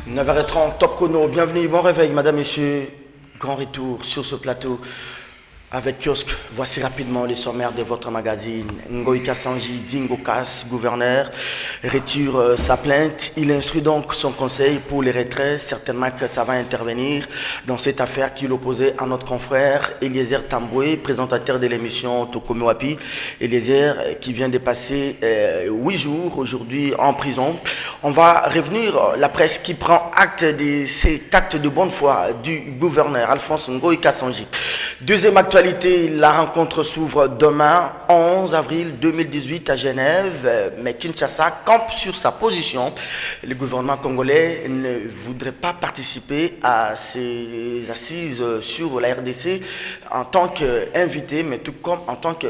9h30, Top Chrono, bienvenue, bon réveil, madame, monsieur. Grand retour sur ce plateau avec Kiosque. Voici rapidement les sommaires de votre magazine. Ngoïka Sanji Dingokas, gouverneur, retire sa plainte. Il instruit donc son conseil pour les retraits. Certainement que ça va intervenir dans cette affaire qu'il opposait à notre confrère Eliezer Tamboué, présentateur de l'émission Tokomi Wapi. Eliezer qui vient de passer 8 jours aujourd'hui en prison. On va revenir, la presse qui prend acte de cet acte de bonne foi du gouverneur Alphonse Ngoïka Sanji. Deuxième actualité, la rencontre s'ouvre demain, 11 avril 2018 à Genève, mais Kinshasa campe sur sa position. Le gouvernement congolais ne voudrait pas participer à ces assises sur la RDC en tant qu'invité, mais tout comme en tant que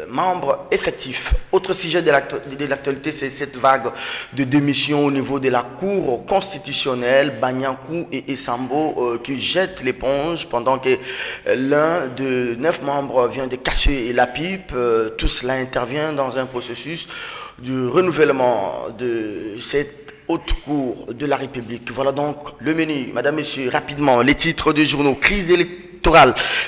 membre effectif. Autre sujet de l'actualité, c'est cette vague de démission au niveau de la Cour constitutionnelle, Banyankou et Essambo qui jettent l'éponge pendant que l'un de 9 membres vient de casser la pipe. Tout cela intervient dans un processus de renouvellement de cette haute cour de la République. Voilà donc le menu. Madame, Monsieur, rapidement, les titres de journaux. Crise électorale.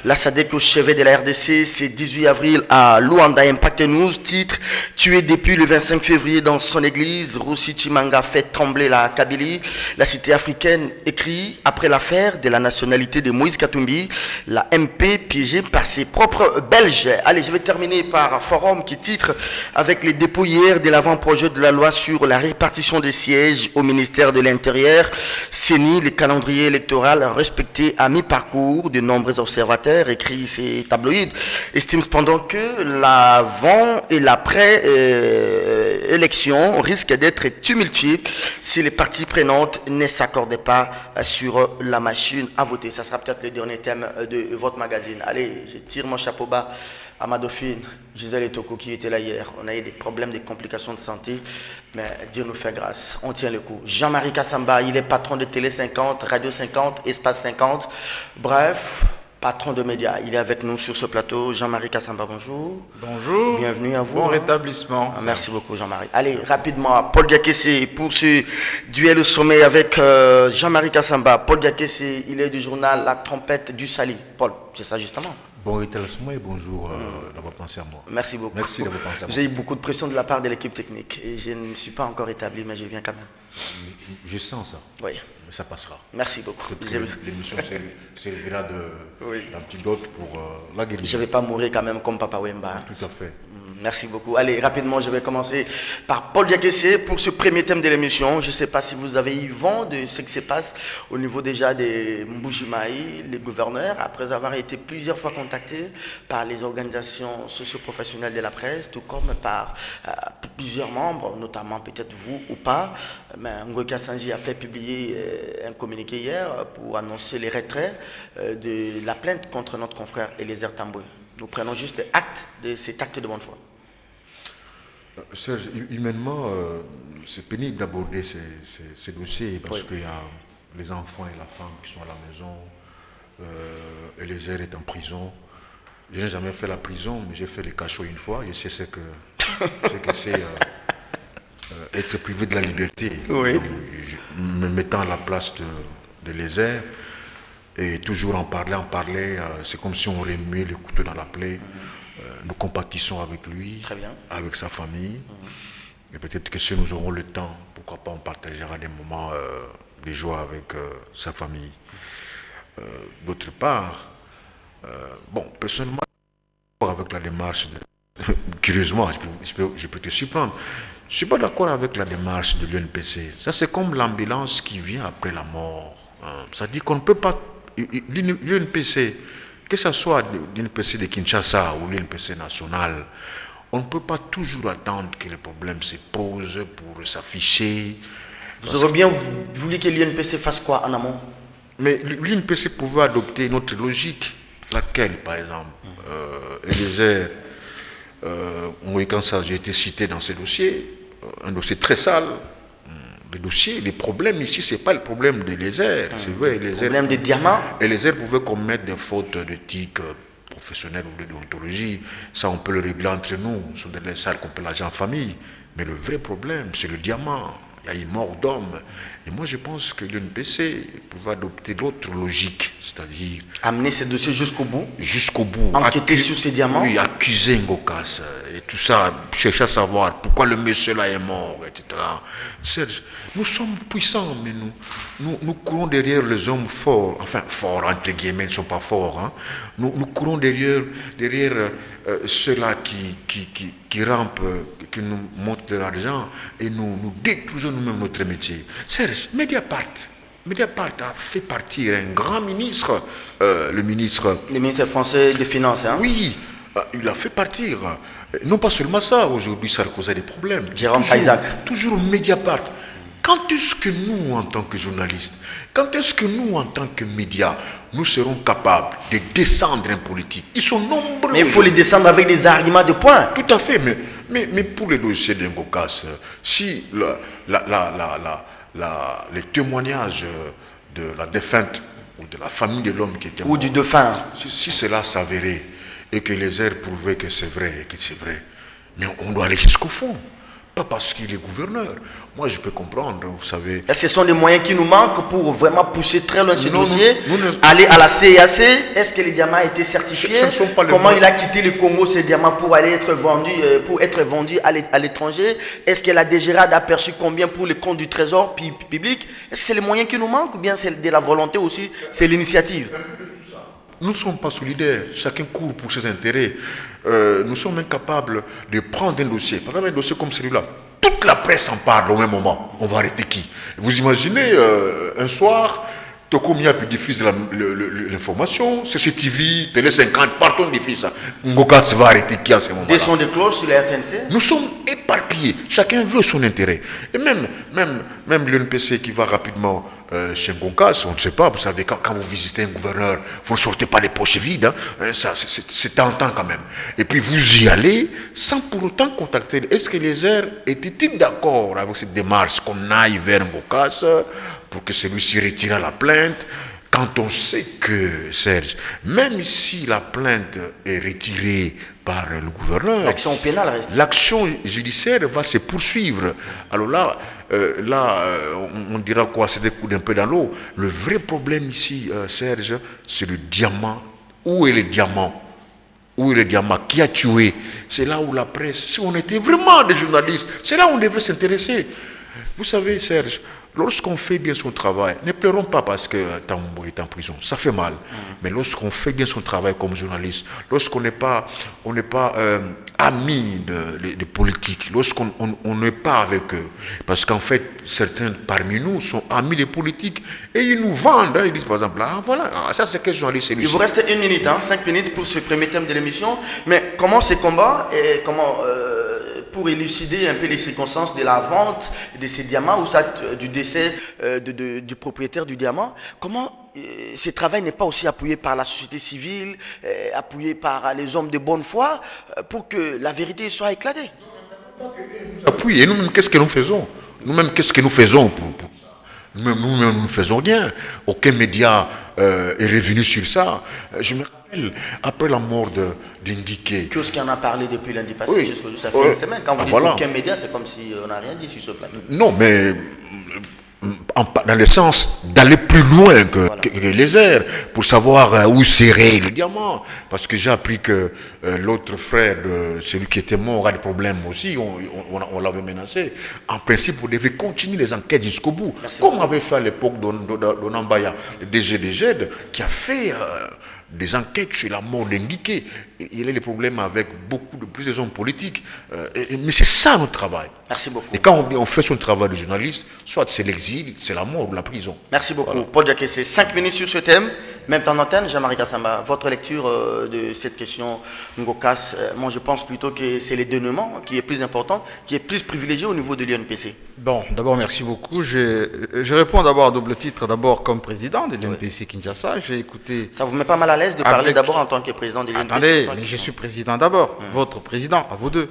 La SADC au chevet de la RDC, c'est 18 avril à Luanda. Impact News, titre tué depuis le 25 février dans son église. Roussi Chimanga fait trembler la Kabylie. La cité africaine écrit après l'affaire de la nationalité de Moïse Katumbi, la MP piégée par ses propres Belges. Allez, je vais terminer par Forum qui titre avec les dépôts hier de l'avant-projet de la loi sur la répartition des sièges au ministère de l'Intérieur. CENI, le calendrier électoral respecté à mi-parcours. De nombreux observateurs, écrit ces tabloïds, estiment cependant que l'avant et l'après-élection risquent d'être tumultués si les parties prenantes ne s'accordaient pas sur la machine à voter. Ça sera peut-être le dernier thème de votre magazine. Allez, je tire mon chapeau bas à ma dauphine, Gisèle Etoko, qui était là hier. On a eu des problèmes, des complications de santé, mais Dieu nous fait grâce. On tient le coup. Jean-Marie Kassamba, il est patron de Télé 50, Radio 50, Espace 50. Bref, patron de médias. Il est avec nous sur ce plateau. Jean-Marie Kassamba, bonjour. Bonjour. Bienvenue à vous. Bon rétablissement. Merci beaucoup, Jean-Marie. Allez, rapidement, Paul Diakessé pour ce duel au sommet avec Jean-Marie Kassamba. Paul Diakessé, il est du journal La Trompette du Sali. Paul, c'est ça justement. Bon rétablissement et bonjour d'avoir pensé à moi. Merci beaucoup. Merci d'avoir pensé à moi. J'ai eu beaucoup de pression de la part de l'équipe technique et je ne suis pas encore établi, mais je viens quand même. Je sens ça. Oui. Mais ça passera. Merci beaucoup. L'émission servira d'antidote pour la guérison. Je ne vais pas mourir quand même comme Papa Wemba. Tout à fait. Merci beaucoup. Allez, rapidement, je vais commencer par Paul Diakessé pour ce premier thème de l'émission. Je ne sais pas si vous avez eu vent de ce qui se passe au niveau déjà des Mbujimaï, les gouverneurs, après avoir été plusieurs fois contactés par les organisations socio-professionnelles de la presse, tout comme par plusieurs membres, notamment peut-être vous ou pas. Mais Ngoïka Sanji a fait publier un communiqué hier pour annoncer les retraits de la plainte contre notre confrère Eliezer Tamboué. Nous prenons juste acte de cet acte de bonne foi. Serge, humainement, c'est pénible d'aborder ces dossiers parce qu'il y a les enfants et la femme qui sont à la maison. Eliezer est en prison. Je n'ai jamais fait la prison, mais j'ai fait les cachots une fois. Je sais ce que c'est être privé de la liberté. Oui. Donc, me mettant à la place de Eliezer, et toujours en parler, c'est comme si on remuait le couteau dans la plaie. Nous compatissons avec lui, avec sa famille. Et peut-être que si nous aurons le temps, pourquoi pas on partagera des moments de joie avec sa famille. D'autre part, bon, personnellement, avec la démarche, curieusement, je peux te surprendre, je ne suis pas d'accord avec la démarche de l'UNPC. Ça, c'est comme l'ambulance qui vient après la mort. Ça dit qu'on ne peut pas... L'UNPC, que ce soit l'UNPC de Kinshasa ou l'UNPC national, on ne peut pas toujours attendre que les problèmes se posent pour s'afficher. Vous aurez bien voulu que l'UNPC fasse quoi en amont? Mais l'UNPC pouvait adopter une autre logique, laquelle, par exemple, Eliezer, quand j'ai été cité dans ce dossier, un dossier très sale. Le dossier, les problèmes ici, ce n'est pas le problème d'Eliezer. C'est vrai, le problème des diamants. Eliezer pouvait commettre des fautes d'éthique professionnelle ou de déontologie. Ça, on peut le régler entre nous. Ce sont des salles qu'on peut l'agir en famille. Mais le vrai problème, c'est le diamant. il y a eu mort d'homme. Et moi, je pense que l'UNPC pouvait adopter d'autres logiques, c'est-à-dire... Amener ces dossiers jusqu'au bout. Jusqu'au bout. Enquêter sur ces diamants. Oui, accuser Ngokas et tout ça, chercher à savoir pourquoi le monsieur là est mort, etc. Serge, nous sommes puissants, mais nous courons derrière les hommes forts, enfin forts entre guillemets, ils ne sont pas forts. Hein. Nous courons derrière ceux-là qui rampent, qui nous montrent de l'argent et nous détruisons nous-mêmes notre métier. Serge, Mediapart a fait partir un grand ministre, le ministre français des Finances. Hein? Oui, il a fait partir. Non pas seulement ça, aujourd'hui ça a causé des problèmes. Jérôme Isaac. Toujours Mediapart. Quand est-ce que nous, en tant que journalistes, quand est-ce que nous, en tant que médias, nous serons capables de descendre un politique? Ils sont nombreux. Mais il faut les descendre avec des arguments de poing. Tout à fait, mais pour les dossiers d'Ngokas, si les témoignages de la défunte ou de la famille de l'homme qui était mort, ou du défunt, si cela s'avérait et que les airs prouvaient que c'est vrai, mais on doit aller jusqu'au fond. Pas parce qu'il est gouverneur. Moi, je peux comprendre, vous savez. Est-ce que ce sont des moyens qui nous manquent pour vraiment pousser très loin ce dossier, aller à la CIAC? Est-ce que les diamants étaient certifiés? Comment il a quitté le Congo, ces diamants, pour aller être vendus à l'étranger? Est-ce que la DGRAD a perçu combien pour les comptes du trésor public? Est-ce que c'est les moyens qui nous manquent ou bien c'est de la volonté aussi, c'est l'initiative? Nous ne sommes pas solidaires, chacun court pour ses intérêts. Nous sommes incapables de prendre un dossier. Par exemple, un dossier comme celui-là, toute la presse en parle au même moment. On va arrêter qui? Vous imaginez, un soir, Toko Miapi diffuse l'information, CCTV, Télé 50, partout diffuse ça. Ngokas va arrêter qui en ce moment-là? Des sons de cloche sur la RTNC? Nous sommes éparpillés, chacun veut son intérêt. Et même l'UNPC qui va rapidement chez Ngokas, on ne sait pas, vous savez, quand vous visitez un gouverneur, vous ne sortez pas les poches vides, hein, c'est tentant quand même. Et puis vous y allez sans pour autant contacter. Est-ce que les airs étaient-ils d'accord avec cette démarche qu'on aille vers Ngokas pour que celui-ci retire la plainte, quand on sait que, Serge, même si la plainte est retirée par le gouverneur, l'action pénale reste. L'action judiciaire va se poursuivre. Alors là, on dira quoi? C'est des coups d'un peu dans l'eau. Le vrai problème ici, Serge, c'est le diamant. Où est le diamant? Où est le diamant? Qui a tué? C'est là où la presse, si on était vraiment des journalistes, c'est là où on devait s'intéresser. Vous savez, Serge, lorsqu'on fait bien son travail, ne pleurons pas parce que Tambo est en prison, ça fait mal. Mais lorsqu'on fait bien son travail comme journaliste, lorsqu'on n'est pas, amis de politiques, lorsqu'on n'est pas avec eux, parce qu'en fait, certains parmi nous sont amis des politiques et ils nous vendent, hein, ils disent par exemple, ah voilà, ça c'est quel journaliste c'est lui. Il vous reste 1 minute, 5 minutes pour ce premier thème de l'émission, mais comment ces combats et comment... pour élucider un peu les circonstances de la vente de ces diamants ou ça, du décès du propriétaire du diamant, comment ce travail n'est pas aussi appuyé par la société civile, appuyé par les hommes de bonne foi, pour que la vérité soit éclatée? Appuyé. Et nous-mêmes, qu'est-ce que nous faisons? Nous-mêmes, qu'est-ce que nous faisons pour nous ne faisons rien. Aucun média est revenu sur ça. Je me rappelle, après la mort d'Indike. Qu'est-ce qu'on en a parlé depuis lundi passé, oui. Jusqu'aujourd'hui, ça fait une semaine. Quand vous dites aucun média, c'est comme si on n'a rien dit sur ce plateau. Non, mais dans le sens d'aller plus loin que les airs, pour savoir où serait le diamant. Parce que j'ai appris que l'autre frère, celui qui était mort, a des problèmes aussi, on l'avait menacé. En principe, vous devez continuer les enquêtes jusqu'au bout. Comme on avait fait à l'époque d'Onambaya, le DG des GED, qui a fait des enquêtes sur la mort d'Indike. Il a des problèmes avec plusieurs hommes politiques. Mais c'est ça notre travail. Merci beaucoup. Et quand on fait son travail de journaliste, soit c'est l'exil, c'est la mort ou la prison. Merci beaucoup. Voilà. Paul Diakessé, 5 minutes sur ce thème. Même temps d'antenne, Jean-Marie Kassamba, votre lecture de cette question Ngokas, moi je pense plutôt que c'est les dénouements qui est plus important, qui est plus privilégié au niveau de l'UNPC. Bon, d'abord merci beaucoup. Je réponds d'abord à double titre, d'abord comme président de l'UNPC Kinshasa. J'ai écouté... Ça vous met pas mal à l'aise de parler d'abord en tant que président de l'UNPC? Attendez, mais je suis président d'abord, votre président, à vous deux.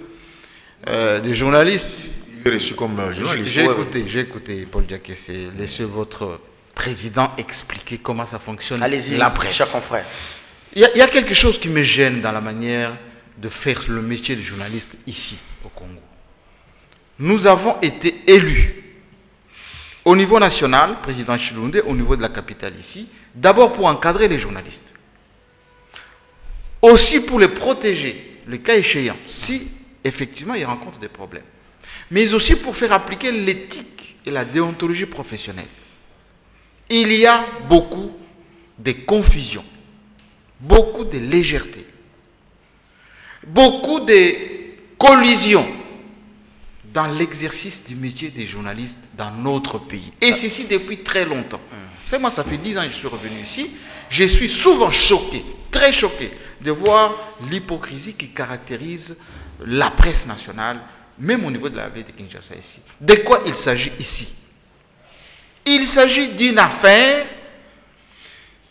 Des journalistes... J'ai écouté Paul Diakessé, laissez votre président expliquer comment ça fonctionne la presse. Cher confrère. Il y a quelque chose qui me gêne dans la manière de faire le métier de journaliste ici au Congo. Nous avons été élus au niveau national, président Chilunde, au niveau de la capitale ici, d'abord pour encadrer les journalistes, aussi pour les protéger, le cas échéant, si effectivement ils rencontrent des problèmes, mais aussi pour faire appliquer l'éthique et la déontologie professionnelle. Il y a beaucoup de confusion, beaucoup de légèreté, beaucoup de collisions dans l'exercice du métier des journalistes dans notre pays. Et ceci depuis très longtemps. Vous savez, moi, ça fait 10 ans que je suis revenu ici. Je suis souvent choqué, très choqué, de voir l'hypocrisie qui caractérise la presse nationale, même au niveau de la ville de Kinshasa ici. De quoi il s'agit ici? Il s'agit d'une affaire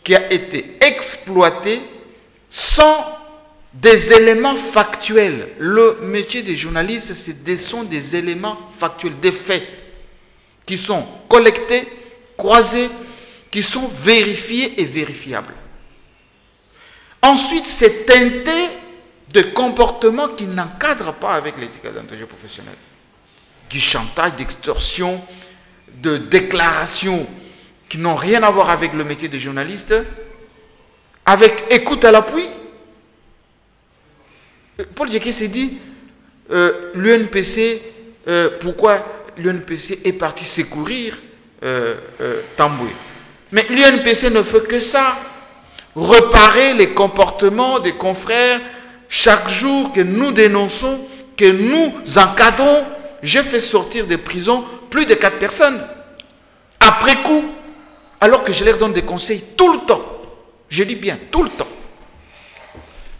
qui a été exploitée sans des éléments factuels. Le métier des journalistes, ce sont des éléments factuels, des faits qui sont collectés, croisés, qui sont vérifiés et vérifiables. Ensuite, c'est teinté de comportements qui n'encadrent pas avec l'éthique et la déontologie professionnelle. Du chantage, d'extorsion, de déclarations qui n'ont rien à voir avec le métier des journalistes, avec écoute à l'appui. Paul Djeké s'est dit, l'UNPC, pourquoi l'UNPC est parti secourir Tamboué. Mais l'UNPC ne fait que ça, reparer les comportements des confrères chaque jour que nous dénonçons, que nous encadrons. J'ai fait sortir des prisons plus de 4 personnes, après coup, alors que je leur donne des conseils tout le temps. Je dis bien, tout le temps.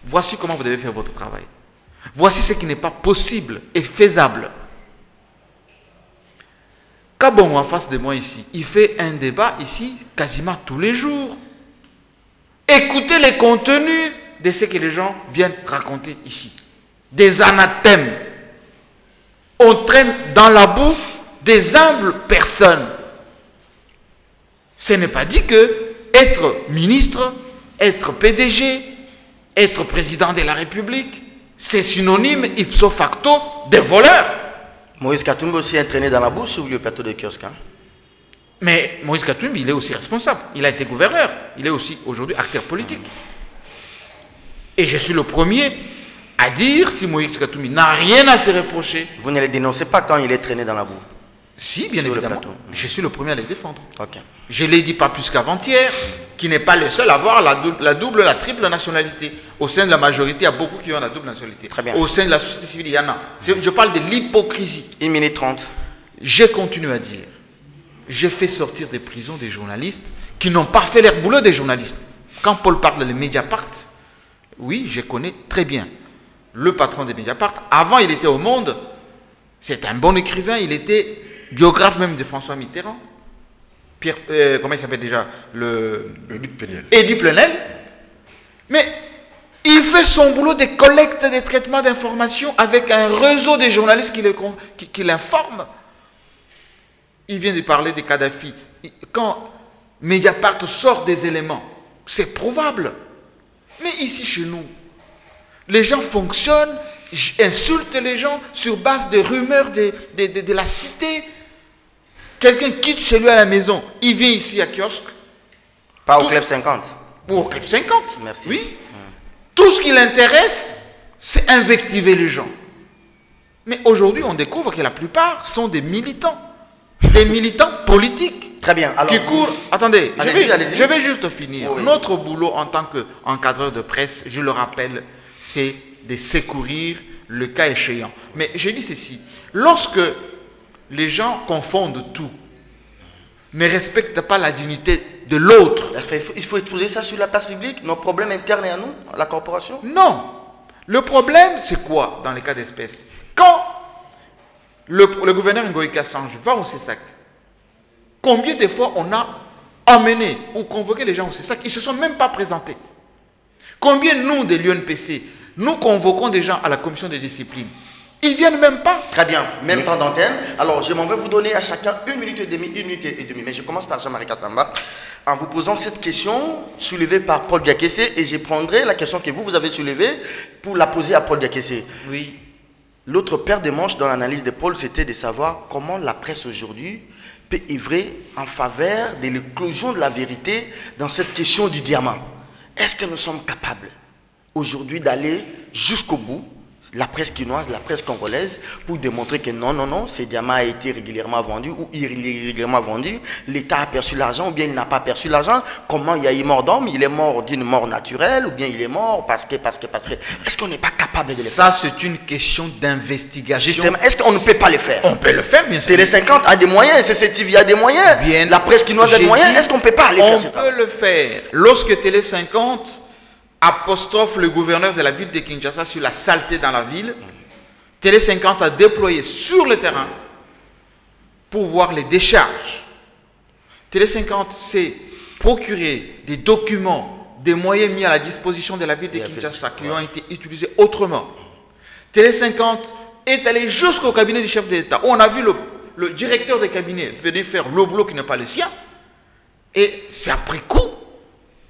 Voici comment vous devez faire votre travail. Voici ce qui n'est pas possible et faisable. Kabon en face de moi ici, il fait un débat ici quasiment tous les jours. Écoutez les contenus de ce que les gens viennent raconter ici. Des anathèmes. On traîne dans la boue des humbles personnes. Ce n'est pas dit que être ministre, être PDG, être président de la République, c'est synonyme ipso facto de voleur. Moïse Katumbi aussi entraîné dans la boue sur le plateau de kiosque. Hein? Mais Moïse Katumbi, il est aussi responsable. Il a été gouverneur. Il est aussi aujourd'hui acteur politique. Et je suis le premier à dire, si Moïse Katumbi n'a rien à se reprocher. Vous ne le dénoncez pas quand il est traîné dans la boue? Si, bien évidemment. Je suis le premier à les défendre. Okay. Je l'ai dit pas plus qu'avant-hier, qui n'est pas le seul à avoir la double, la triple nationalité. Au sein de la majorité, il y a beaucoup qui ont la double nationalité. Très bien. Au sein de la société civile, il y en a. Je parle de l'hypocrisie. 1 minute 30. Je continue à dire, j'ai fait sortir des prisons des journalistes qui n'ont pas fait leur boulot des journalistes. Quand Paul parle de Mediapart, oui, je connais très bien le patron de Mediapart. Avant, il était au Monde. C'est un bon écrivain. Il était biographe même de François Mitterrand. Pierre, comment il s'appelle déjà? Édith Plenel. Mais il fait son boulot de collecte, de traitement d'informations avec un réseau de journalistes qui l'informent. Il vient de parler de Kadhafi. Quand Mediapart sort des éléments, c'est prouvable. Mais ici, chez nous, les gens fonctionnent, insultent les gens sur base de rumeurs de la cité. Quelqu'un quitte chez lui à la maison, il vient ici à kiosque. Pas au Club 50. Ou au Club 50. Merci. Oui. Tout ce qui l'intéresse, c'est invectiver les gens. Mais aujourd'hui, on découvre que la plupart sont des militants politiques. Très bien. Alors, qui courent. Attendez, allez-y. je vais juste finir. Oui. Notre boulot en tant qu'encadreur de presse, je le rappelle, c'est de secourir le cas échéant. Mais je dis ceci, lorsque les gens confondent tout, ne respectent pas la dignité de l'autre. Il faut épouser ça sur la place publique, nos problèmes internes à nous, à la corporation? Non. Le problème, c'est quoi dans les cas d'espèce? Quand le gouverneur Ngoïka Sange va au CESAC, combien de fois on a emmené ou convoqué les gens au CESAC, ils ne se sont même pas présentés. Combien nous, de l'UNPC, nous convoquons des gens à la commission de discipline, ils ne viennent même pas. Très bien, même temps d'antenne. Alors, je m'en vais vous donner à chacun 1 minute et demie, 1 minute et demie. Mais je commence par Jean-Marie Kassamba en vous posant cette question soulevée par Paul Diakessé et je prendrai la question que vous avez soulevée pour la poser à Paul Diakessé. Oui. L'autre paire de manches dans l'analyse de Paul, c'était de savoir comment la presse aujourd'hui peut œuvrer en faveur de l'éclosion de la vérité dans cette question du diamant. Est-ce que nous sommes capables aujourd'hui d'aller jusqu'au bout, la presse quinoise, la presse congolaise, pour démontrer que non, non, non, ce diamant a été régulièrement vendu ou irrégulièrement vendu, l'État a perçu l'argent ou bien il n'a pas perçu l'argent, comment il y a eu mort d'homme, il est mort d'une mort naturelle ou bien il est mort parce que. Est-ce qu'on n'est pas capable de le faire? Ça, c'est une question d'investigation. Justement, est-ce qu'on ne peut pas le faire? On peut le faire, bien sûr. Télé 50 a des moyens, CCTV a des moyens, Bien, la presse quinoise a des moyens, est-ce qu'on ne peut pas aller faire ça? On peut le faire. Lorsque Télé 50 apostrophe le gouverneur de la ville de Kinshasa sur la saleté dans la ville, Télé 50 a déployé sur le terrain pour voir les décharges. Télé 50 s'est procuré des documents, des moyens mis à la disposition de la ville de Kinshasa qui ont été utilisés autrement. Télé 50 est allé jusqu'au cabinet du chef de l'État. On a vu le directeur des cabinets venir faire le boulot qui n'est pas le sien. Et c'est après coup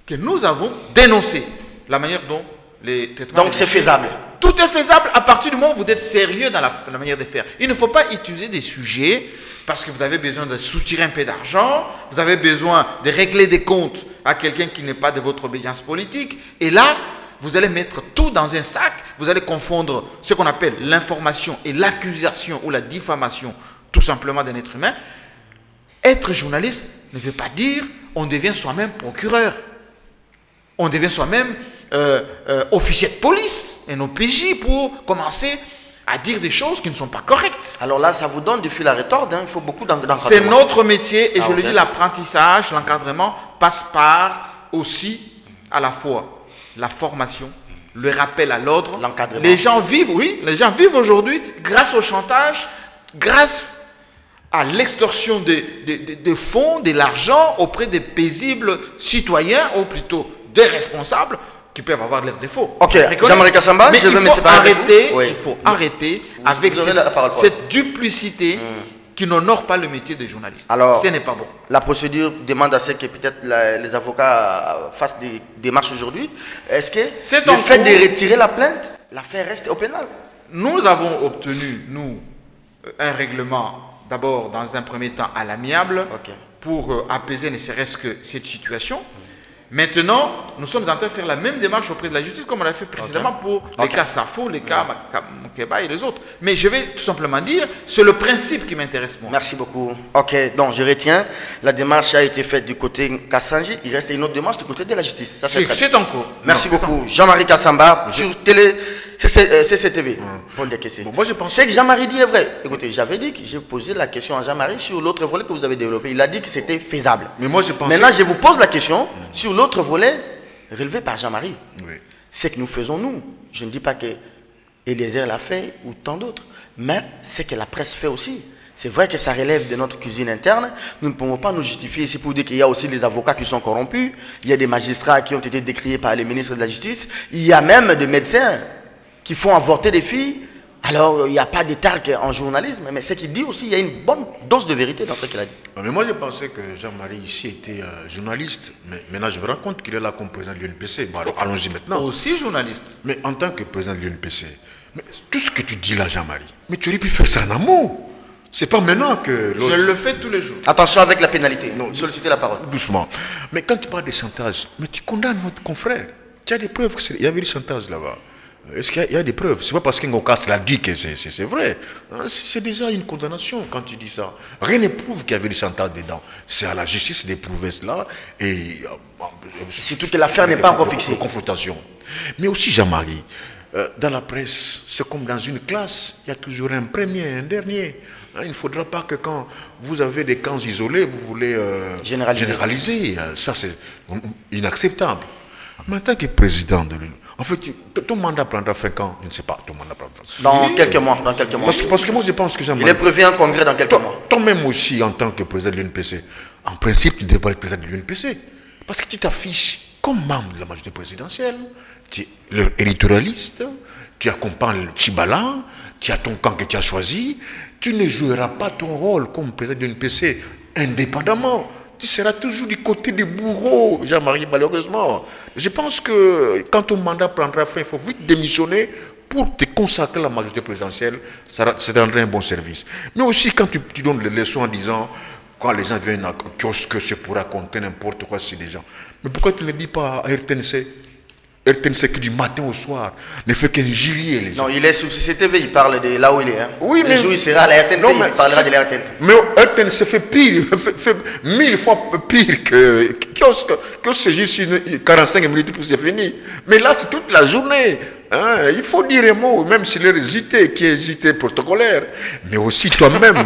que nous avons dénoncé la manière dont les traitements... Donc c'est faisable. Tout est faisable à partir du moment où vous êtes sérieux dans la manière de faire. Il ne faut pas utiliser des sujets parce que vous avez besoin de soutirer un peu d'argent, vous avez besoin de régler des comptes à quelqu'un qui n'est pas de votre obédience politique. Et là, vous allez mettre tout dans un sac, vous allez confondre ce qu'on appelle l'information et l'accusation ou la diffamation tout simplement d'un être humain. Être journaliste ne veut pas dire on devient soi-même procureur. On devient soi-même officier de police, un OPJ, pour commencer à dire des choses qui ne sont pas correctes. Alors là, ça vous donne du fil à retordre, hein. Il faut beaucoup d'encadrement. C'est notre métier et je le dis, l'apprentissage, l'encadrement passe par aussi à la fois la formation, le rappel à l'ordre. L'encadrement. Les gens vivent, oui, les gens vivent aujourd'hui grâce au chantage, grâce à l'extorsion de fonds, de l'argent auprès des paisibles citoyens, ou plutôt des responsables qui peuvent avoir leurs défauts. Ok, Jean-Marie Kassamba, mais je veux me séparer. Il faut Oui. arrêter avec cette duplicité qui n'honore pas le métier des journalistes. Alors, ce n'est pas bon. La procédure demande à ce que peut-être les avocats fassent des démarches aujourd'hui. Est-ce que le fait de retirer la plainte, l'affaire reste au pénal? Nous avons obtenu, nous, un règlement, d'abord dans un premier temps à l'amiable, pour apaiser ne serait-ce que cette situation. Maintenant, nous sommes en train de faire la même démarche auprès de la justice comme on l'a fait précédemment pour les cas Safo, les cas Mukeba et les autres. Mais je vais tout simplement dire, c'est le principe qui m'intéresse moi. Merci beaucoup. Ok, donc je retiens, la démarche a été faite du côté Kassanji, il reste une autre démarche du côté de la justice. C'est en cours. Merci beaucoup. Jean-Marie Kassamba, sur télé CCTV. Pour des questions. Moi, je pense que Jean-Marie dit est vrai. Écoutez, j'avais dit que j'ai posé la question à Jean-Marie sur l'autre volet que vous avez développé. Il a dit que c'était faisable. Mais moi, je pense. Maintenant, je vous pose la question sur l'autre volet relevé par Jean-Marie. Oui. C'est que nous faisons nous. Je ne dis pas que Eliezer l'a fait ou tant d'autres, mais c'est que la presse fait aussi. C'est vrai que ça relève de notre cuisine interne. Nous ne pouvons pas nous justifier ici pour dire qu'il y a aussi des avocats qui sont corrompus. Il y a des magistrats qui ont été décriés par les ministres de la Justice. Il y a même des médecins qui font avorter des filles. Alors, il n'y a pas d'état en journalisme. Mais ce qu'il dit aussi, il y a une bonne dose de vérité dans ce qu'il a dit. Mais moi, je pensais que Jean-Marie ici était journaliste. Mais maintenant, je me rends compte qu'il est là comme président de l'UNPC. Bon, alors, allons-y maintenant. Aussi journaliste. Mais en tant que président de l'UNPC, tout ce que tu dis là, Jean-Marie, mais tu aurais pu faire ça en amour. C'est pas maintenant que je le fais tous les jours. Attention avec la pénalité. Non, sollicitez la parole. Doucement. Mais quand tu parles de chantage, mais tu condamnes notre confrère. Tu as des preuves qu'il y avait du chantage là-bas. Est-ce qu'il y a des preuves? C'est pas parce qu'Ngokas l'a dit que c'est vrai. C'est déjà une condamnation quand tu dis ça. Rien ne prouve qu'il y avait du chantage dedans. C'est à la justice d'éprouver cela. Et surtout que l'affaire n'est pas encore fixée. Confrontation. Mais aussi, Jean-Marie, dans la presse, c'est comme dans une classe, il y a toujours un premier, un dernier. Il ne faudra pas que quand vous avez des camps isolés, vous voulez généraliser. Ça, c'est inacceptable. Mais en tant que président de l'Union, en fait, ton mandat prendra fin quand? Je ne sais pas. Ton mandat prendra fin. Dans quelques mois. Dans quelques mois. Parce que moi, je pense que Jean-Marie... Il est prévu un congrès dans quelques mois. Toi-même aussi, en tant que président de l'UNPC, en principe, tu devrais être président de l'UNPC. Parce que tu t'affiches comme membre de la majorité présidentielle. Tu es leur éditorialiste. Tu accompagnes le Tchibala. Tu as ton camp que tu as choisi. Tu ne joueras pas ton rôle comme président de l'UNPC indépendamment. Tu seras toujours du côté des bourreaux, Jean-Marie, malheureusement. Je pense que quand ton mandat prendra fin, il faut vite démissionner pour te consacrer à la majorité présidentielle. Ça te rendra un bon service. Mais aussi, quand tu donnes les leçons en disant quand les gens viennent à kiosque, c'est pour raconter n'importe quoi sur des gens. Mais pourquoi tu ne le dis pas à RTNC? RTNC qui du matin au soir ne fait qu'injurier les gens. Non, il est sur CCTV, il parle de là où il est. Hein. Oui, mais le jour où il sera à la RTNC, non, il parlera de la RTNC. Mais RTNC fait pire, fait 1000 fois pire que kiosque. Kiosque, c'est juste 45 minutes pour c'est fini. Mais là, c'est toute la journée. Hein. Il faut dire un mot, même si les JT, qui est JT protocolaire. Mais aussi toi-même,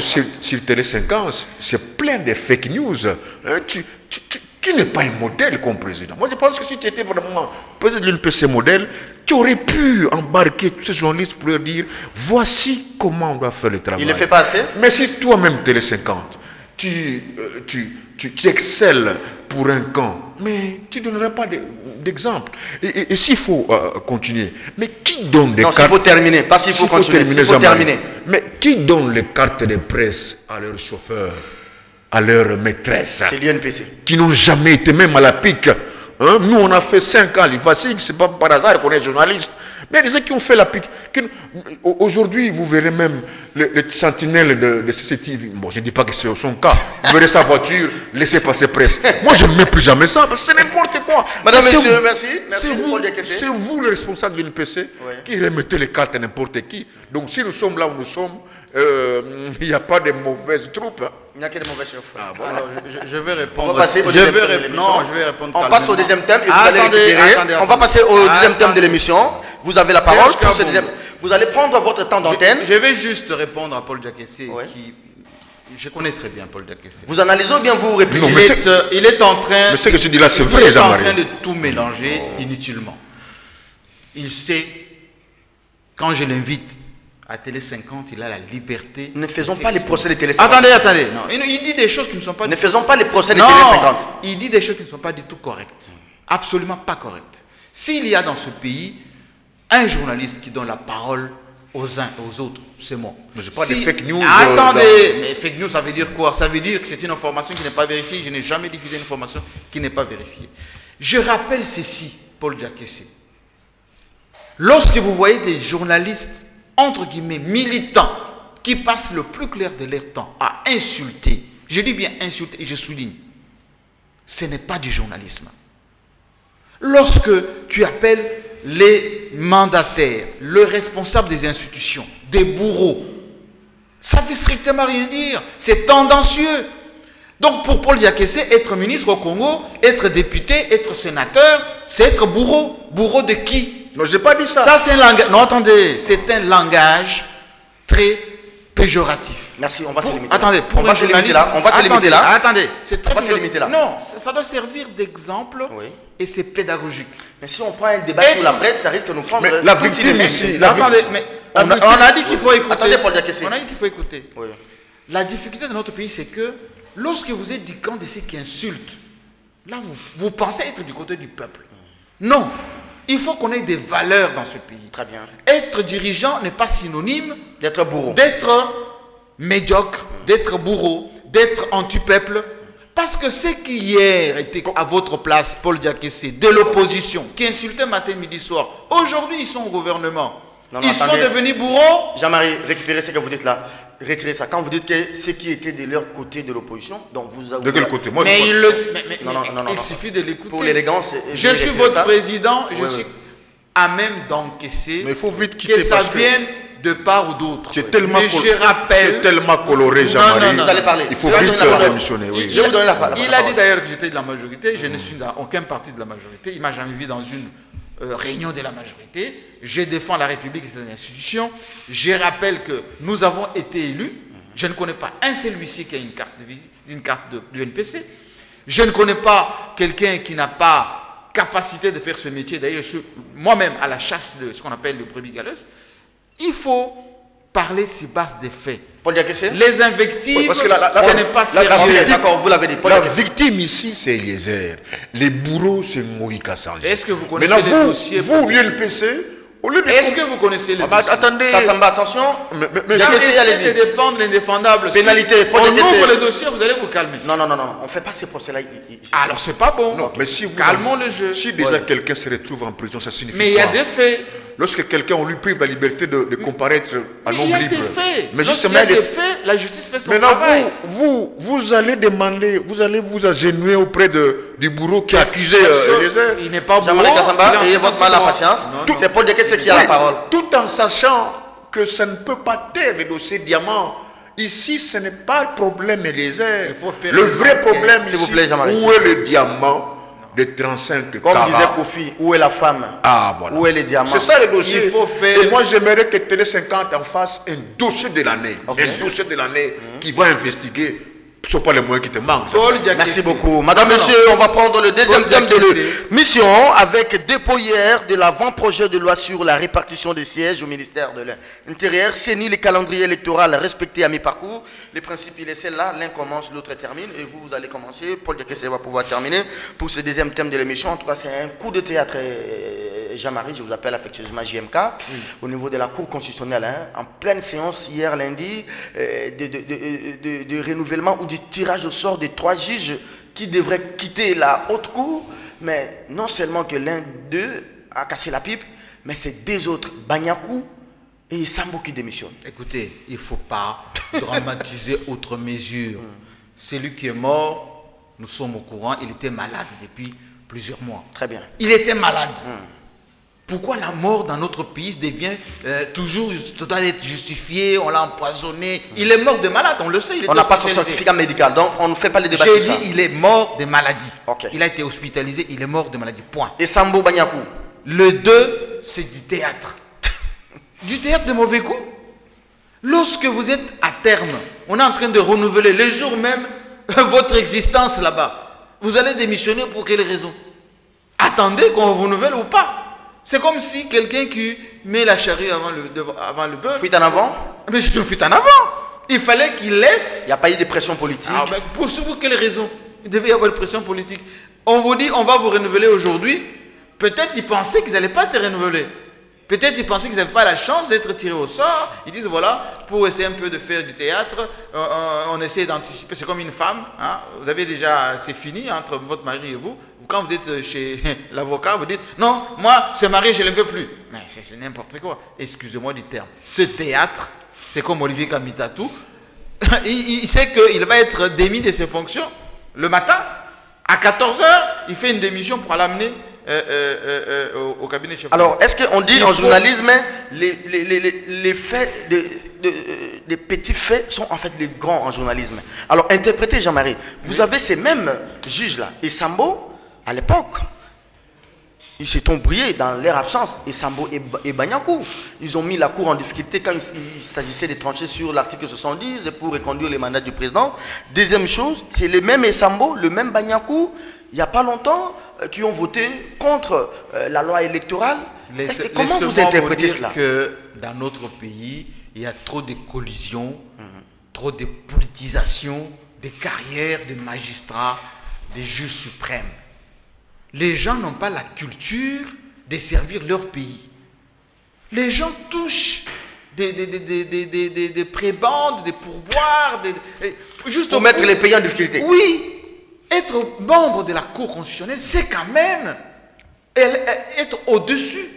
sur Télé 50, c'est plein de fake news. Hein. Tu n'es pas un modèle comme président. Moi, je pense que si tu étais vraiment président de l'UNPC modèle, tu aurais pu embarquer tous ces journalistes pour leur dire voici comment on doit faire le travail. Il ne le fait pas assez. Mais si toi-même, Télé 50, tu excelles pour un camp, mais tu ne donneras pas d'exemple. Et s'il faut continuer, mais qui donne des cartes... Non, il faut terminer, pas s'il faut continuer, il faut terminer. Mais qui donne les cartes de presse à leurs chauffeurs, à leurs maîtresses? C'est l'UNPC. Qui n'ont jamais été même à la pique. Hein? Nous, on a fait 5 ans à l'IFASIC, c'est pas par hasard qu'on est journaliste. Mais il y a des gens qui ont fait la pique. Aujourd'hui, vous verrez même les sentinelles de CCTV. Bon, je ne dis pas que c'est son cas. Vous verrez sa voiture, laissez passer presse. Moi, je ne mets plus jamais ça, parce que c'est n'importe quoi. Madame, monsieur, merci. C'est vous le responsable de l'UNPC qui remettez les cartes à n'importe qui. Donc, si nous sommes là où nous sommes, il n'y a pas de mauvaises troupes. Il n'y a que de mauvais chefs. Ah, bon. Alors, je vais répondre. On va passer au deuxième thème de l'émission. Non, je vais répondre. On passe au deuxième thème et vous allez récupérer. On va passer au deuxième thème de l'émission. Vous avez la parole pour ce deuxième. Vous allez prendre votre temps d'antenne. Je vais juste répondre à Paul Diakessé qui... Je connais très bien Paul Diakessé. Vous analysez ou bien vous répliquez? Il est en train... Mais ce que je dis là, c'est vrai, Jean-Marie. Il est en train de tout mélanger inutilement. Il sait, quand je l'invite à Télé 50, il a la liberté... Ne faisons pas les procès de Télé 50. Attendez. Non, il dit des choses qui ne sont pas... Ne faisons pas les procès de Télé 50. Il dit des choses qui ne sont pas du tout correctes. Absolument pas correctes. S'il y a dans ce pays un journaliste qui donne la parole aux uns et aux autres, c'est moi. Mais je parle de fake news. Attendez, mais fake news, ça veut dire quoi? Ça veut dire que c'est une information qui n'est pas vérifiée. Je n'ai jamais diffusé une information qui n'est pas vérifiée. Je rappelle ceci, Paul Diakessé. Lorsque vous voyez des journalistes, entre guillemets, militants, qui passent le plus clair de leur temps à insulter, je dis bien insulter et je souligne, ce n'est pas du journalisme. Lorsque tu appelles les mandataires, le responsable des institutions, des bourreaux, ça ne veut strictement rien dire. C'est tendancieux. Donc pour Paul Diakessé, être ministre au Congo, être député, être sénateur, c'est être bourreau. Bourreau de qui? Non, je n'ai pas dit ça. Ça, c'est un langage. Non, attendez, c'est un langage très péjoratif. Merci, on va se limiter. Attendez, on va se limiter là. On va se limiter là. Attendez, on va se limiter là. Non, ça doit servir d'exemple et c'est pédagogique. Mais si on prend un débat sur la presse, ça risque de nous prendre. Mais la victime ici. Attendez, mais on a dit qu'il faut écouter. Attendez, Paul Diakessé. On a dit qu'il faut écouter. Oui. La difficulté de notre pays, c'est que lorsque vous êtes du camp de ceux qui insultent, là, vous pensez être du côté du peuple. Non. Il faut qu'on ait des valeurs dans ce pays. Très bien. Être dirigeant n'est pas synonyme d'être bourreau. D'être médiocre, d'être bourreau, d'être anti-peuple. Parce que ceux qui hier étaient à votre place, Paul Diakessé, de l'opposition, qui insultaient matin, midi, soir, aujourd'hui ils sont au gouvernement. Ils sont devenus bourreaux. Jean-Marie, récupérez ce que vous dites là. Retirez ça. Quand vous dites que ceux qui étaient de leur côté de l'opposition, donc vous avez... De quel côté? Moi, il suffit de l'écouter. Pour l'élégance... Je suis votre président, je suis à même d'encaisser. Mais il faut vite quitter que ça vienne de part ou d'autre. C'est tellement, tellement coloré, Jean-Marie. Vous allez parler. Il faut vite démissionner. Oui. Je vais vous donner la parole. Il a dit d'ailleurs que j'étais de la majorité. Je ne suis dans aucun parti de la majorité. Il ne m'a jamais vu dans une réunion de la majorité. Je défends la République et ses institutions. Je rappelle que nous avons été élus. Je ne connais pas un seul huissier qui a une carte de visite, une carte de l'UNPC. Je ne connais pas quelqu'un qui n'a pas capacité de faire ce métier. D'ailleurs, moi-même, à la chasse de ce qu'on appelle le brebis galeuse, il faut parler sur base des faits. Paul Diakessé. Les invectives, ce n'est pas sérieux. D'accord, vous l'avez dit. La victime ici, c'est Eliezer. Les bourreaux, c'est Moïse Kassanji. Est-ce que vous connaissez les dossiers? Vous, l'UNPC, est-ce que vous connaissez les dossiers? Attendez. Kassamba, attention. Allez-y. Défendre l'indéfendable. Pénalité. On ouvre le dossier, vous allez vous calmer. Non. On ne fait pas ces procès-là. Alors, c'est pas bon. Non, mais si vous... Calmons le jeu. Si déjà quelqu'un se retrouve en prison, ça signifie mais il y a des faits. lorsque quelqu'un, on lui prive la liberté de comparaître à nombre libre. Il y a des faits. Mais justement, il y a des faits, la justice fait son travail. Maintenant, vous allez demander, vous allez vous agenouiller auprès du bourreau qui a accusé Eliezer. Il n'est pas bourreau. Jean-Marie Kassamba, ayez votre mal à la patience. C'est Paul Diakese qui a la parole. Tout en sachant que ça ne peut pas taire le dossier Diamant. Ici, ce n'est pas le problème Eliezer. Le vrai problème ici, vous plaît, où est le diamant de 35 Comme carats. disait Kofi, où est la femme? Ah, voilà. Où est les diamants? C'est ça le dossier. Il faut faire... Et moi, j'aimerais que Télé 50 en fasse un dossier de l'année. Okay. Un dossier de l'année qui va investiguer. Ce ne sont pas les moyens qui te manquent. Merci beaucoup. Madame, Monsieur, on va prendre le deuxième thème de l'émission avec dépôt hier de l'avant-projet de loi sur la répartition des sièges au ministère de l'Intérieur. CENI, les calendriers électoraux respectés à mi-parcours. Le principe, il est celle-là. L'un commence, l'autre termine. Et vous allez commencer. Paul Diakese va pouvoir terminer pour ce deuxième thème de l'émission. En tout cas, c'est un coup de théâtre. Jean-Marie, je vous appelle affectueusement JMK, au niveau de la Cour constitutionnelle, en pleine séance hier lundi, de renouvellement ou de tirage au sort de 3 juges qui devraient quitter la haute cour, mais non seulement que l'un d'eux a cassé la pipe, mais c'est 2 autres, Banyakou et Sambo, qui démissionnent. Écoutez, il ne faut pas dramatiser outre mesure. Celui qui est mort, nous sommes au courant, il était malade depuis plusieurs mois. Très bien. Il était malade. Pourquoi la mort dans notre pays devient toujours, doit être justifiée, on l'a empoisonné? Il est mort de malade, on le sait. On n'a pas son certificat médical, donc on ne fait pas les débats sur ça. J'ai dit, il est mort de maladie. Okay. Il a été hospitalisé, il est mort de maladie, point. Et Sambo Banyakou? Le 2, c'est du théâtre. Du théâtre de mauvais goût. Lorsque vous êtes à terme, on est en train de renouveler les jours même votre existence là-bas. Vous allez démissionner pour quelle raison? Attendez qu'on vous renouvelle ou pas. C'est comme si quelqu'un qui met la charrue avant le bœuf. Fuite en avant? Mais c'est une fuite en avant. Il fallait qu'il laisse. Il n'y a pas eu de pression politique. Ah, ben, pour quelle raison? Il devait y avoir une pression politique. On vous dit, on va vous renouveler aujourd'hui. Peut-être ils pensaient qu'ils n'allaient pas être renouvelés. Peut-être ils pensaient qu'ils n'avaient pas la chance d'être tirés au sort. Ils disent, voilà, pour essayer un peu de faire du théâtre, on essaie d'anticiper. C'est comme une femme. Hein? Vous avez déjà, c'est fini entre votre mari et vous. Quand vous êtes chez l'avocat, vous dites, non, moi, ce mari, je ne le veux plus. Mais c'est n'importe quoi. Excusez-moi du terme. Ce théâtre, c'est comme Olivier Kamitatou. Il sait qu'il va être démis de ses fonctions le matin. À 14 h, il fait une démission pour l'amener au cabinet chef. Alors, est-ce qu'on dit en journalisme, les faits, les petits faits sont en fait les grands en journalisme? Alors, interprétez, Jean-Marie, vous avez ces mêmes juges-là. Et Sambo, à l'époque, ils se sont brillés dans leur absence. Et Sambo et Banyakou, ils ont mis la Cour en difficulté quand il s'agissait de trancher sur l'article 70 pour reconduire les mandats du président. Deuxième chose, c'est le même Sambo, le même Banyakou, il n'y a pas longtemps, qui ont voté contre la loi électorale. Comment vous interprétez cela? Que dans notre pays, il y a trop de collisions, trop de politisation des carrières des magistrats, des juges suprêmes. Les gens n'ont pas la culture de servir leur pays. Les gens touchent des prébendes, des pourboires, juste pour mettre les pays en difficulté. Oui. Être membre de la Cour constitutionnelle, c'est quand même être au-dessus.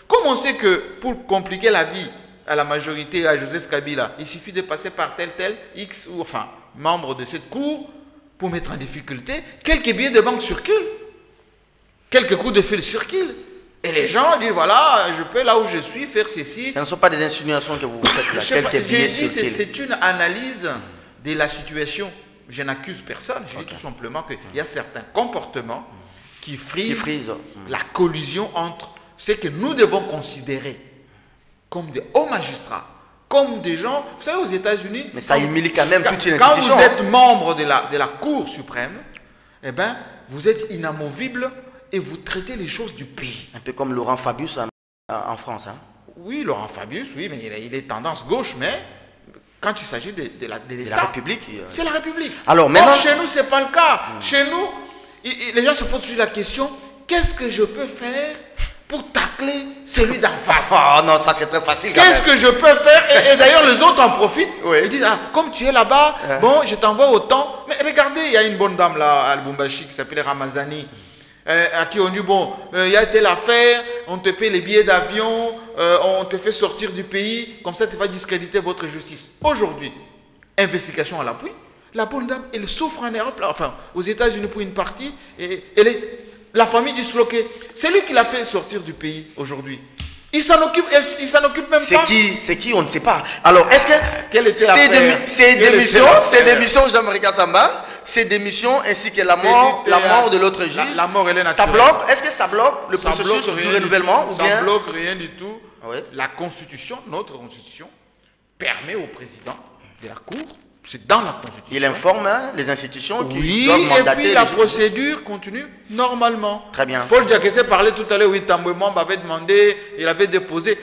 Comme on sait que pour compliquer la vie à la majorité, à Joseph Kabila, il suffit de passer par tel X, ou enfin, membre de cette Cour, pour mettre en difficulté, quelques billets de banque circulent. Quelques coups de fil circulent. Et les gens disent, voilà, je peux là où je suis faire ceci. Ce ne sont pas des insinuations que vous faites là. Quelques billets circulent. C'est une analyse de la situation. Je n'accuse personne, je dis tout simplement qu'il y a certains comportements qui frisent la collusion entre ce que nous devons considérer comme des hauts magistrats, comme des gens, vous savez, aux États-Unis... Mais ça humilie quand même toute une institution. Quand vous êtes membre de la Cour suprême, eh ben, vous êtes inamovible et vous traitez les choses du pays. Un peu comme Laurent Fabius en France. Hein? Oui, Laurent Fabius, oui, mais il est tendance gauche, mais... Quand il s'agit de la République, c'est la République. Alors maintenant, chez nous, ce n'est pas le cas. Chez nous, les gens se posent toujours la question, qu'est-ce que je peux faire pour tacler celui d'en face? Oh non, ça c'est très facile. Qu'est-ce que je peux faire? Et d'ailleurs, les autres en profitent. Oui. Ils disent, ah, comme tu es là-bas, bon, je t'envoie autant. Mais regardez, il y a une bonne dame là, à Lubumbashi, qui s'appelle Ramazani, à qui on dit, bon, il y a telle affaire, on te paie les billets d'avion, on te fait sortir du pays, comme ça tu vas discréditer votre justice. Aujourd'hui, investigation à l'appui, la bonne dame, elle souffre en Europe, là, enfin aux États-Unis pour une partie, et la famille disloquée. C'est lui qui l'a fait sortir du pays aujourd'hui. Il s'en occupe même pas. C'est qui, on ne sait pas. Alors, est-ce que quelle était ces démissions, Jean-Marie Kassamba, ces démissions ainsi que la mort de l'autre juge, la mort, elle est ça bloque, est-ce que ça bloque le processus du renouvellement ou bien... Ça bloque rien du tout. Oui. La Constitution, notre Constitution, permet au président de la Cour, c'est dans la Constitution. Il informe les institutions qui doivent mandater. Et puis la procédure continue normalement. Très bien. Paul Diakessé parlait tout à l'heure, oui, Tambwe Mwamba avait demandé, il avait déposé.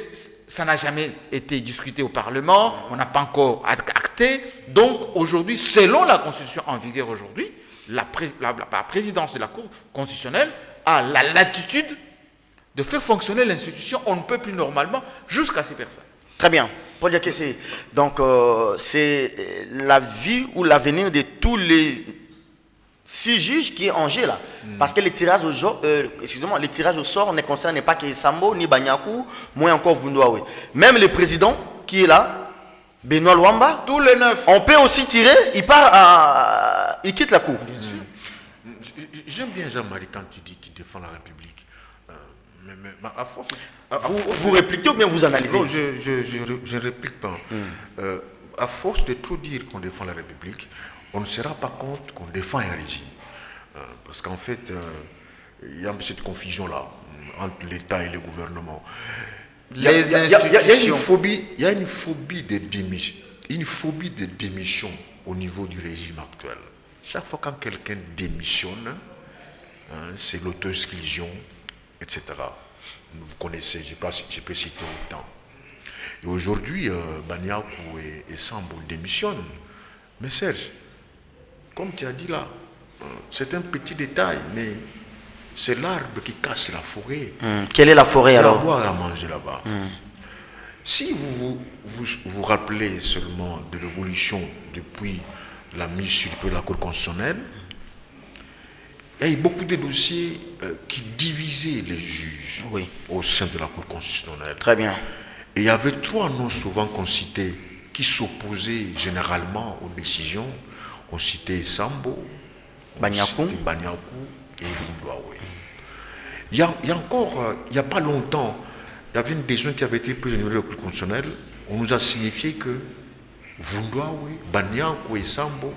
Ça n'a jamais été discuté au Parlement, on n'a pas encore acté. Donc aujourd'hui, selon la Constitution en vigueur aujourd'hui, la présidence de la Cour constitutionnelle a la latitude de faire fonctionner l'institution, on ne peut plus normalement, jusqu'à ces personnes. Très bien. Paul Diakessé, donc c'est la vie ou l'avenir de tous les 6 juges qui est en jeu là. Parce que les tirages au sort ne concernent pas que Sambo, ni Banyakou, moins encore Vundoawe. Même le président qui est là, Benoît Luamba, tous les 9. On peut aussi tirer, il quitte la cour. Bien sûr. J'aime bien Jean-Marie quand tu dis qu'il défend la République. Mais à force, vous répliquez ou bien vous analysez? Non, je ne réplique pas. À force de trop dire qu'on défend la République, on ne se rend pas compte qu'on défend un régime. Parce qu'en fait, il y a cette confusion-là entre l'État et le gouvernement. Il y a une phobie de démission au niveau du régime actuel. Chaque fois quand quelqu'un démissionne, c'est l'auto-exclusion, etc. Vous connaissez, je peux citer autant. Et aujourd'hui, Banyakou et Sambo démissionnent. Mais Serge, comme tu as dit là, c'est un petit détail, mais c'est l'arbre qui cache la forêt. Quelle est la forêt alors? Il y a à boire à manger là-bas. Si vous rappelez seulement de l'évolution depuis la mise sur pied de la Cour constitutionnelle, il y a eu beaucoup de dossiers qui divisaient les juges au sein de la Cour constitutionnelle. Très bien. Et il y avait 3 noms souvent qu'on citait qui s'opposaient généralement aux décisions. On citait Sambo, Banyakou et Vundoawe. Il y a encore, il n'y a pas longtemps, il y avait une décision qui avait été prise au niveau de la Cour constitutionnelle. On nous a signifié que Vundoawe, Banyakou et Sambo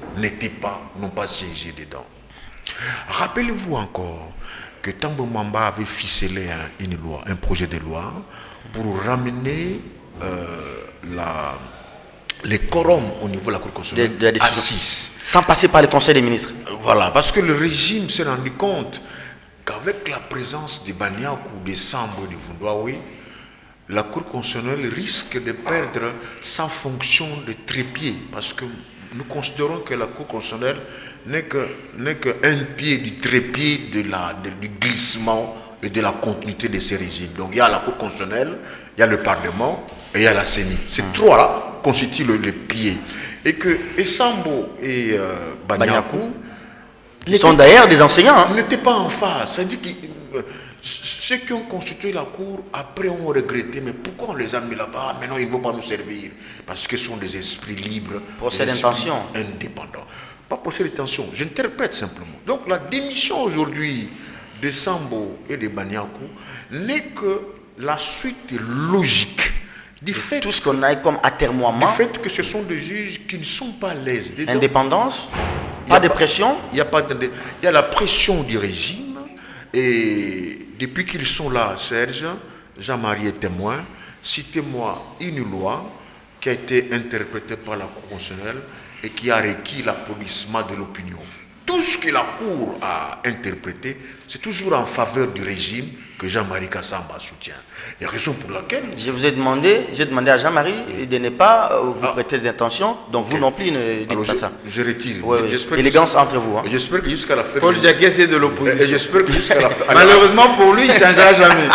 n'ont pas siégé dedans. Rappelez-vous encore que Tambwe Mwamba avait ficelé un projet de loi pour ramener les quorums au niveau de la Cour constitutionnelle à 6. Sans passer par le Conseil des ministres. Voilà, parce que le régime s'est rendu compte qu'avec la présence de Banyakou, de Sambo et de Vundoawe, la Cour constitutionnelle risque de perdre sa fonction de trépied, parce que nous considérons que la Cour constitutionnelle n'est qu'un pied du trépied du glissement et de la continuité de ces régimes. Donc il y a la Cour constitutionnelle, il y a le Parlement et il y a la CENI. Ces 3-là constituent le pied. Et que Sambo et Banyakou, ils sont d'ailleurs des enseignants. N'étaient pas en phase. C'est-à-dire que ceux qui ont constitué la Cour, après ont regretté, mais pourquoi on les a mis là-bas? Maintenant, ils ne vont pas nous servir. Parce que ce sont des esprits libres, procès d'intention, indépendants. Pas procès d'intention, j'interprète simplement. Donc la démission aujourd'hui de Sambo et de Banyakou n'est que la suite logique du fait, tout ce qu'on a comme atermoiement, du fait que ce sont des juges qui ne sont pas à l'aise. Indépendance, pas de pression. Il y a la pression du régime. Et depuis qu'ils sont là, Serge, Jean-Marie est témoin, citez-moi une loi qui a été interprétée par la Cour constitutionnelle et qui a requis l'applaudissement de l'opinion. Tout ce que la Cour a interprété, c'est toujours en faveur du régime que Jean-Marie Kassamba soutient. Il y a raison pour laquelle... J'ai demandé à Jean-Marie de ne pas vous prêter des intentions, donc vous non plus ne dites pas ça. Je retire. Élégance entre vous. J'espère que jusqu'à la fin... Paul Diakessé de l'opposition. Et j'espère que jusqu'à la fin... Malheureusement pour lui, il ne changera jamais.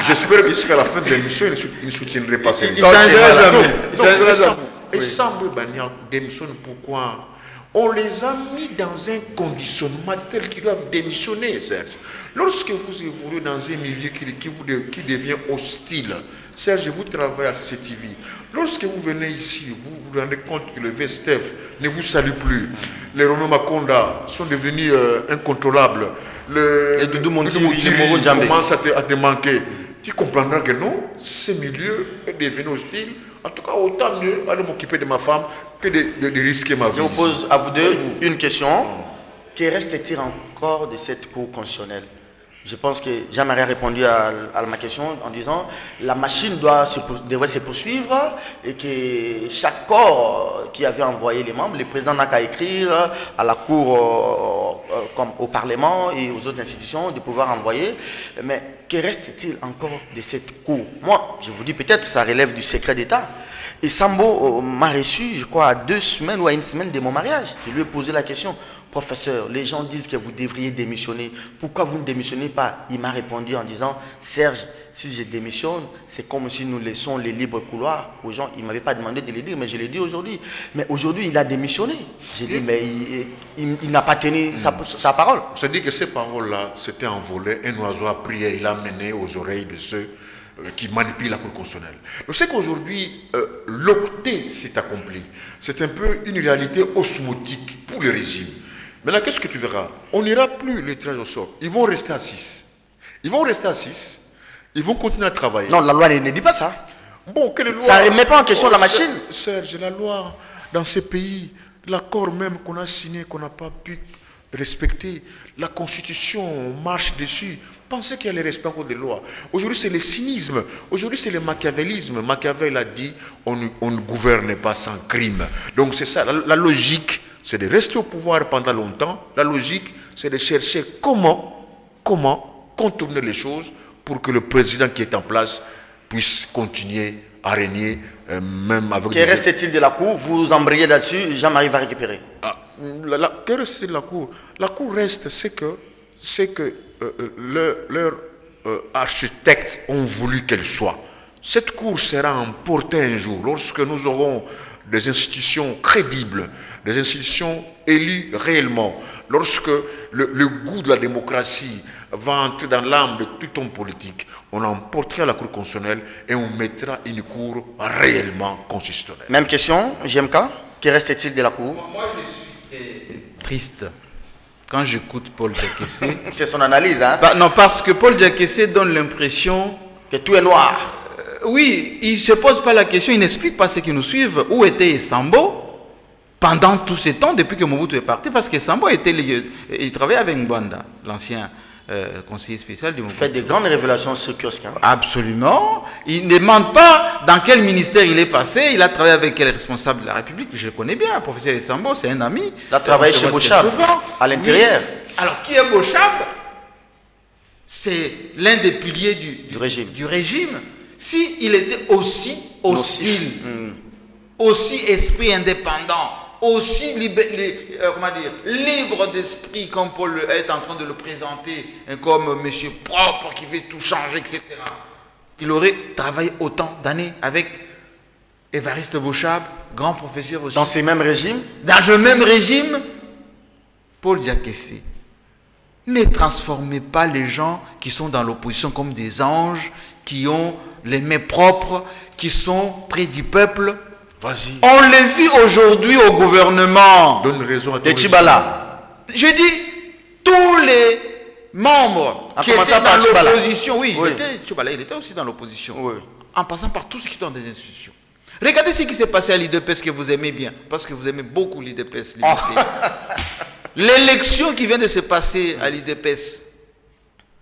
J'espère que jusqu'à la fin de l'émission, il ne soutiendrait pas ça. Il ne changera jamais. Et Sambo et Banyakou démissionnent pourquoi? On les a mis dans un conditionnement tel qu'ils doivent démissionner, Serge. Lorsque vous évoluez dans un milieu qui devient hostile, Serge, vous travaillez à CCTV. Lorsque vous venez ici, vous vous rendez compte que le VSTEF ne vous salue plus. Les Romain Makonda sont devenus incontrôlables. Les Doudou Monti commencent à te manquer. Tu comprendras que non, ce milieu est devenu hostile. En tout cas, autant mieux aller m'occuper de ma femme que de risquer ma vie. Je vous pose à vous deux une question. Que reste-t-il encore de cette cour constitutionnelle? Je pense que Jean-Marie a répondu à ma question en disant la machine devrait se poursuivre et que chaque corps qui avait envoyé les membres, le président n'a qu'à écrire à la Cour, comme au Parlement et aux autres institutions de pouvoir envoyer. Mais que reste-t-il encore de cette Cour? Moi, je vous dis peut-être ça relève du secret d'État. Et Sambo m'a reçu, je crois, à 2 semaines ou à 1 semaine de mon mariage. Je lui ai posé la question. Professeur, les gens disent que vous devriez démissionner. Pourquoi vous ne démissionnez pas? Il m'a répondu en disant, Serge, si je démissionne, c'est comme si nous laissons les libres couloirs aux gens. Il ne m'avait pas demandé de le dire, mais je l'ai dit aujourd'hui. Mais aujourd'hui, il a démissionné. J'ai dit, mais il n'a pas tenu sa parole. C'est-à-dire que ces paroles-là, c'était envolé. Un oiseau a prié, il a mené aux oreilles de ceux qui manipulent la Cour constitutionnelle. Donc c'est qu'aujourd'hui, l'octet s'est accompli. C'est un peu une réalité osmotique pour le régime. Maintenant, qu'est-ce que tu verras? On n'ira plus le tirage au sort. Ils vont rester à 6. Ils vont rester à 6. Ils vont continuer à travailler. Non, la loi ne dit pas ça. Bon, quelle loi? Ça ne remet pas en question la machine. Serge, la loi, dans ces pays, l'accord même qu'on a signé, qu'on n'a pas pu respecter, la Constitution, on marche dessus. Pensez qu'il y a le respect encore des lois. Aujourd'hui, c'est le cynisme. Aujourd'hui, c'est le machiavélisme. Machiavel a dit on ne gouverne pas sans crime. Donc, c'est ça. La logique, c'est de rester au pouvoir pendant longtemps. La logique, c'est de chercher comment contourner les choses pour que le président qui est en place puisse continuer à régner, même avec... Que reste-t-il de la Cour? Vous embrayez là-dessus, Jean-Marie va récupérer. Que reste-t-il de la Cour? La Cour reste, c'est que leurs architectes ont voulu qu'elle soit. Cette Cour sera emportée un jour, lorsque nous aurons des institutions crédibles, des institutions élues réellement, lorsque le goût de la démocratie va entrer dans l'âme de tout homme politique, on emportera la Cour constitutionnelle et on mettra une Cour réellement constitutionnelle. Même question, JMK, que reste-t-il de la Cour? Moi, je suis triste quand j'écoute Paul Diakessé. C'est son analyse, hein? Non, parce que Paul Diakessé donne l'impression que tout est noir. Oui, il ne se pose pas la question, il n'explique pas ceux qui nous suivent où était Sambo pendant tous ces temps, depuis que Mobutu est parti, parce que Sambo il travaillait avec Ngwanda, l'ancien conseiller spécial du Mobutu. Il fait des grandes révélations sur Kiosque. Hein? Absolument. Il ne demande pas dans quel ministère il est passé, il a travaillé avec quel responsable de la République, je le connais bien, le professeur Sambo, c'est un ami. Il a travaillé chez Bochab, à l'intérieur. Oui. Alors, qui est Bochab? C'est l'un des piliers du régime. S'il était aussi hostile, aussi esprit indépendant, aussi libre d'esprit, comme Paul est en train de le présenter, comme monsieur propre qui veut tout changer, etc., il aurait travaillé autant d'années avec Évariste Bochab, grand professeur aussi. Dans ces mêmes régimes? Dans le même régime, Paul Diakessé. Ne transformez pas les gens qui sont dans l'opposition comme des anges, qui ont les mains propres, qui sont près du peuple. Vas-y. On les vit aujourd'hui au gouvernement. Donne raison à de Tchibala. Je dis tous les membres qui étaient dans l'opposition. Oui, il était aussi dans l'opposition. Oui. En passant par tous ceux qui sont dans les institutions. Regardez ce qui s'est passé à l'IDPS que vous aimez bien. Parce que vous aimez beaucoup l'IDPS. L'élection qui vient de se passer à l'IDPS,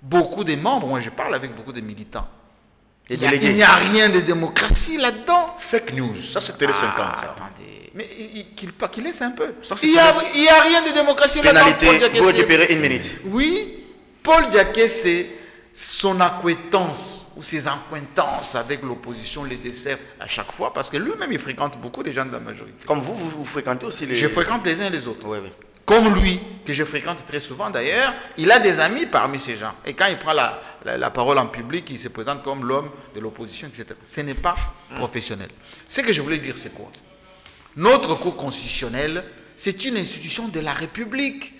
beaucoup de membres, moi je parle avec beaucoup de militants. Il n'y a rien de démocratie là-dedans. Fake news, ça c'est Télé 50. Attendez, mais qu'il laisse un peu. Il n'y a rien de démocratie là-dedans. Pénalité, vous récupérez 1 minute. Oui, Paul Diakessé, son acquaintance ou ses acquaintances avec l'opposition les dessert à chaque fois, parce que lui-même il fréquente beaucoup de gens de la majorité. Comme vous fréquentez aussi les... Je fréquente les uns et les autres. Oui. Comme lui, que je fréquente très souvent d'ailleurs, il a des amis parmi ces gens. Et quand il prend la parole en public, il se présente comme l'homme de l'opposition, etc. Ce n'est pas professionnel. Ce que je voulais dire, c'est quoi? Notre Cour constitutionnelle, c'est une institution de la République.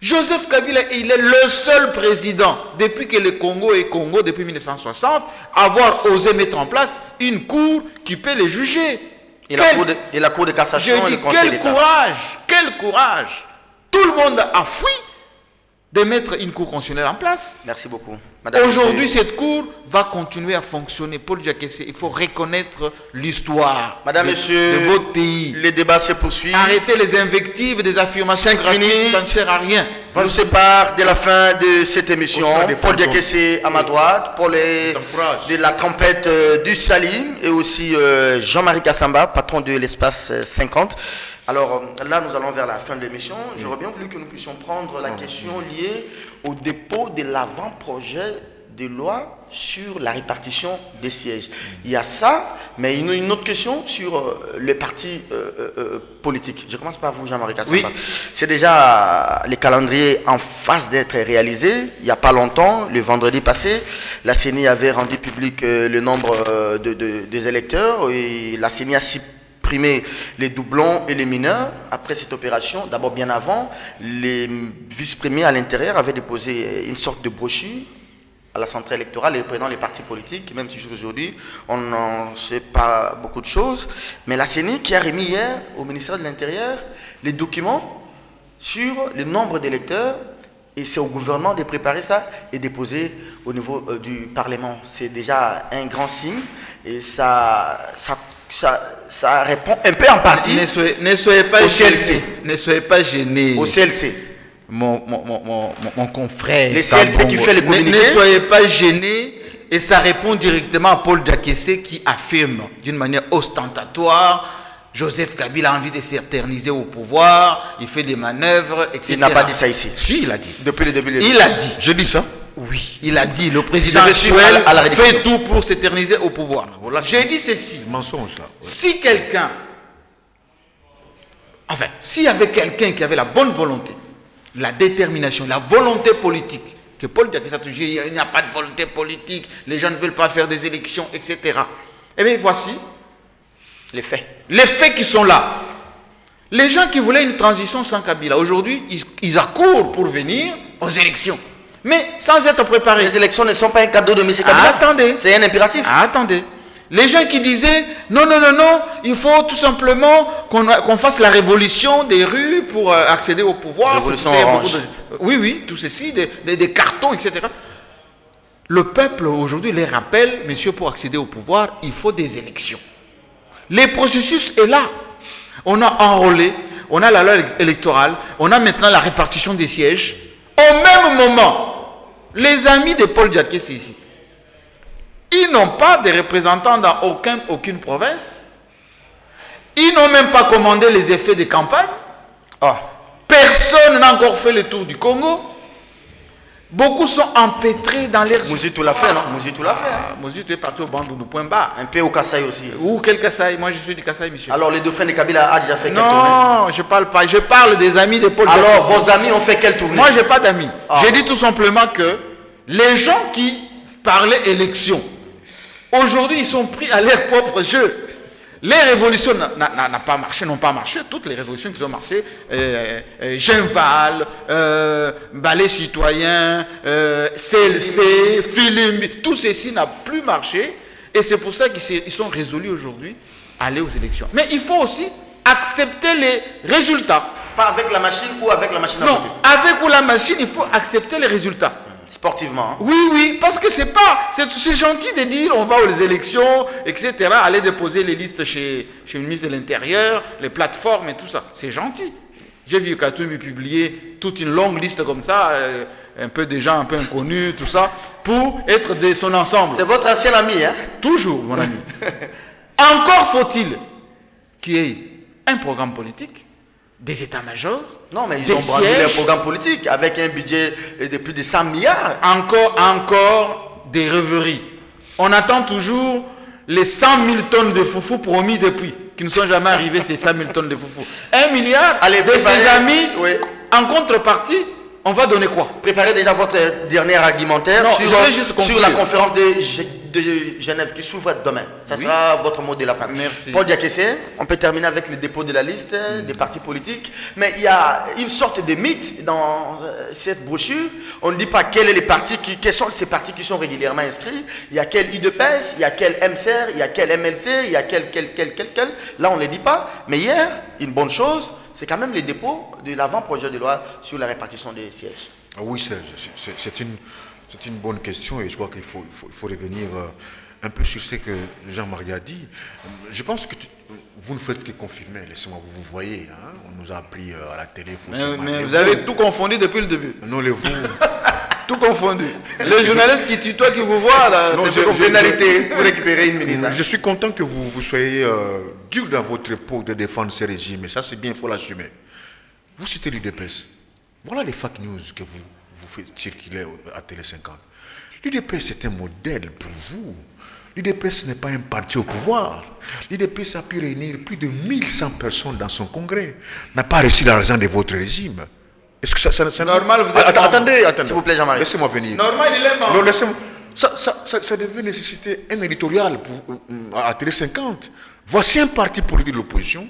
Joseph Kabila, il est le seul président, depuis que le Congo est Congo, depuis 1960, à avoir osé mettre en place une cour qui peut les juger. Et la cour de cassation et le Conseil d'État. Quel courage. Tout le monde a fui de mettre une cour constitutionnelle en place. Merci beaucoup. Aujourd'hui, cette cour va continuer à fonctionner. Paul Diakessé, il faut reconnaître l'histoire de votre pays. Les débats se poursuivent. Arrêtez les invectives, des affirmations gratuites, ça ne sert à rien. Nous sépare de la fin de cette émission. Paul Diakessé à ma droite, pour de la tempête du Saline, et aussi Jean-Marie Kassamba, patron de l'espace 50. Alors là, nous allons vers la fin de l'émission. J'aurais bien voulu que nous puissions prendre la question liée au dépôt de l'avant-projet de loi sur la répartition des sièges. Il y a ça, mais une autre question sur les partis politiques. Je commence par vous, Jean-Marie Kassamba. Oui. C'est déjà les calendriers en phase d'être réalisés. Il n'y a pas longtemps, le vendredi passé, la CENI avait rendu public le nombre des électeurs, et la CENI a les doublons et les mineurs. Après cette opération, d'abord bien avant, les vice-premiers à l'intérieur avaient déposé une sorte de brochure à la centrale électorale, les représentant les partis politiques, même si aujourd'hui on n'en sait pas beaucoup de choses. Mais la CENI qui a remis hier au ministère de l'Intérieur les documents sur le nombre d'électeurs, et c'est au gouvernement de préparer ça et déposer au niveau du Parlement. C'est déjà un grand signe, et ça répond un peu en partie. Ne soyez pas gênés. Ne soyez pas gênés. Au CLC. Mon confrère. Les CLC qui fait les communiqués. Ne soyez pas gênés. Et ça répond directement à Paul Diakessé qui affirme d'une manière ostentatoire: Joseph Kabila a envie de s'éterniser au pouvoir, il fait des manœuvres, etc. Il n'a pas dit ça ici. Si, il a dit. Depuis le début. Il a dit. Je dis ça. Oui, il a dit, le président actuel fait tout pour s'éterniser au pouvoir. Voilà. J'ai dit ceci. Mensonge là. Ouais. Si quelqu'un, enfin, s'il y avait quelqu'un qui avait la bonne volonté, la détermination, la volonté politique, que Paul Diakessé a toujours dit, il n'y a pas de volonté politique, les gens ne veulent pas faire des élections, etc. Eh bien, voici les faits. Les faits qui sont là. Les gens qui voulaient une transition sans Kabila, aujourd'hui, ils accourent pour venir aux élections. Mais sans être préparés. Les élections ne sont pas un cadeau de M. Kabila. Attendez. C'est un impératif. Attendez. Les gens qui disaient non, il faut tout simplement qu'on fasse la révolution des rues pour accéder au pouvoir. Révolution orange. Oui, tout ceci, des cartons, etc. Le peuple aujourd'hui les rappelle, monsieur, pour accéder au pouvoir, il faut des élections. Le processus est là. On a enrôlé, on a la loi électorale, on a maintenant la répartition des sièges. Au même moment, les amis de Paul Diakessé ici, ils n'ont pas de représentants dans aucune province. Ils n'ont même pas commandé les effets de campagne. Personne n'a encore fait le tour du Congo. Beaucoup sont empêtrés dans l'air. Mouzitou l'a fait, non? Mouzitou l'a fait. Mouzitou est parti au Bandundu, point bas. Un peu au Kasaï aussi. Où quel Kasaï? Moi je suis du Kasaï, monsieur. Alors les dauphins de Kabila a déjà fait quelle tournée? Non, je parle pas. Je parle des amis de Paul Diakessé. Alors vos amis ont fait quelle tournée? Moi j'ai pas d'amis. J'ai dit tout simplement que les gens qui parlaient élection, aujourd'hui ils sont pris à leur propre jeu. Les révolutions n'ont pas marché. Toutes les révolutions qui ont marché, Genval, Ballet Citoyen, CLC, Filimbi, tout ceci n'a plus marché. Et c'est pour ça qu'ils sont résolus aujourd'hui à aller aux élections. Mais il faut aussi accepter les résultats. Pas avec la machine ou avec la machine à voter? Non, avec ou la machine, il faut accepter les résultats. Sportivement. Hein? Oui, parce que c'est gentil de dire on va aux élections, etc. Aller déposer les listes chez le ministre de l'Intérieur, les plateformes et tout ça. C'est gentil. J'ai vu Katumbi publier toute une longue liste comme ça, un peu des gens un peu inconnus, tout ça, pour être de son ensemble. C'est votre ancien ami, hein? Toujours, mon ami. Encore faut-il qu'il y ait un programme politique, des états-majors. Non, mais ils ont brandi un programme politique avec un budget de plus de 100 milliards. Encore des rêveries. On attend toujours les 100 000 tonnes de foufou promis depuis, qui ne sont jamais arrivés, ces 100 000 tonnes de foufou. 1 milliard de ses amis, oui. En contrepartie, on va donner quoi? Préparez déjà votre dernier argumentaire sur la conférence de Genève qui s'ouvre demain. Ça sera votre mot de la fin. Merci. Paul Diakessé, on peut terminer avec le dépôt de la liste des partis politiques. Mais il y a une sorte de mythe dans cette brochure. On ne dit pas quels sont ces partis qui sont régulièrement inscrits. Il y a quel IDPS, il y a quel MCR, il y a quel MLC, il y a quel. Là, on ne le dit pas. Mais hier, une bonne chose, c'est quand même le dépôt de l'avant-projet de loi sur la répartition des sièges. Oui, c'est une bonne question et je crois qu'il faut revenir un peu sur ce que Jean-Marie a dit. Je pense que vous ne faites que confirmer, laissez-moi vous voyez, hein, on nous a appris à la télé. Mais vous avez tout confondu depuis le début. Non, les vous. Tout confondu. Les journalistes qui tutoient, qui vous voient, là, c'est pour pénalité. Vous récupérez une minute. Je suis content que vous soyez dur dans votre peau de défendre ce régime, et ça c'est bien, il faut l'assumer. Vous citez l'UDPS. Voilà les fake news que vous faites circuler à Télé 50. L'UDPS est un modèle pour vous. L'UDPS n'est pas un parti au pouvoir. L'UDPS a pu réunir plus de 1100 personnes dans son congrès. N'a pas reçu l'argent de votre régime. Est-ce que ça normal, vous êtes attendez. S'il vous plaît, Jean-Marie. Laissez-moi venir. Normal, il est mort. Non, laissez-moi. Ça devait nécessiter un éditorial à Télé 50. Voici un parti politique de l'opposition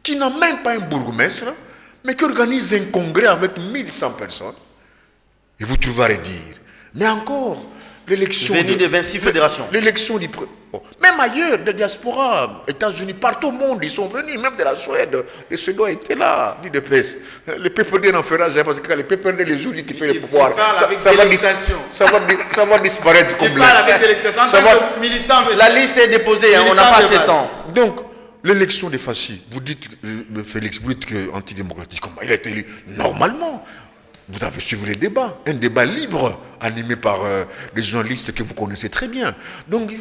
qui n'a même pas un bourgmestre, mais qui organise un congrès avec 1100 personnes. Et vous trouvez à redire. Mais encore, l'élection... Venu de 26 fédérations. L'élection du... Même ailleurs, de diaspora, États-Unis, partout au monde, ils sont venus, même de la Suède. Les Suédois étaient là, l'UDPS. Le PPD n'en fera jamais, parce que quand le PPD les joue, il quitte le pouvoir. Ça va disparaître comme là. La liste est déposée, hein, on n'a pas assez de temps. Donc, l'élection des fascistes, vous dites, Félix, vous dites qu'antidémocratique, il a été élu normalement. Vous avez suivi les débats, un débat libre, animé par des journalistes que vous connaissez très bien. Donc,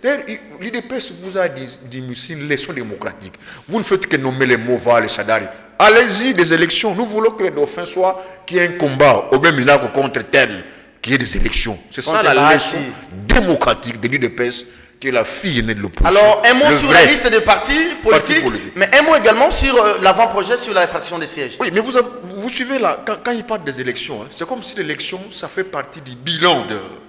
d'ailleurs, l'UDPS vous a dit c'est une leçon démocratique. Vous ne faites que nommer les Mova, les Sadari. Allez-y, des élections. Nous voulons que les dauphins soient, qu'il y ait un combat, au même Milagro contre tel, qu'il y ait des élections. C'est ça la leçon démocratique de l'UDPS, qui est la fille aînée de l'opposition. Alors, un mot sur la liste des partis politiques, mais un mot également sur l'avant-projet sur la répartition des sièges. Oui, mais vous suivez là, quand ils parlent des élections, hein, c'est comme si l'élection, ça fait partie du bilan,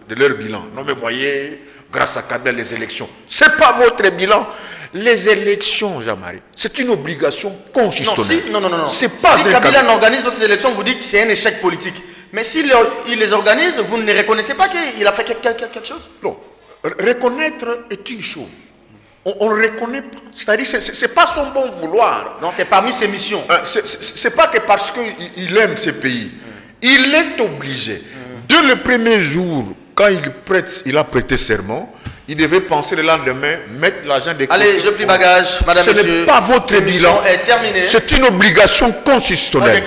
de leur bilan. Non mais voyez, grâce à Kabila, les élections. Ce n'est pas votre bilan. Les élections, Jean-Marie, c'est une obligation constitutionnelle. Non. Si Kabila n'organise pas ces élections, vous dites que c'est un échec politique. Mais s'il les organise, vous ne reconnaissez pas qu'il a fait quelque chose? Non. Reconnaître est une chose. On ne reconnaît pas. C'est-à-dire que ce n'est pas son bon vouloir. Non, c'est parmi ses missions. Ce n'est pas que parce qu'il aime ce pays. Il est obligé. Dès le premier jour, quand il a prêté serment, il devait penser le lendemain, mettre l'argent des... Allez, je plie bagage, madame, monsieur. Ce n'est pas votre bilan. Est terminée. C'est une obligation constitutionnelle.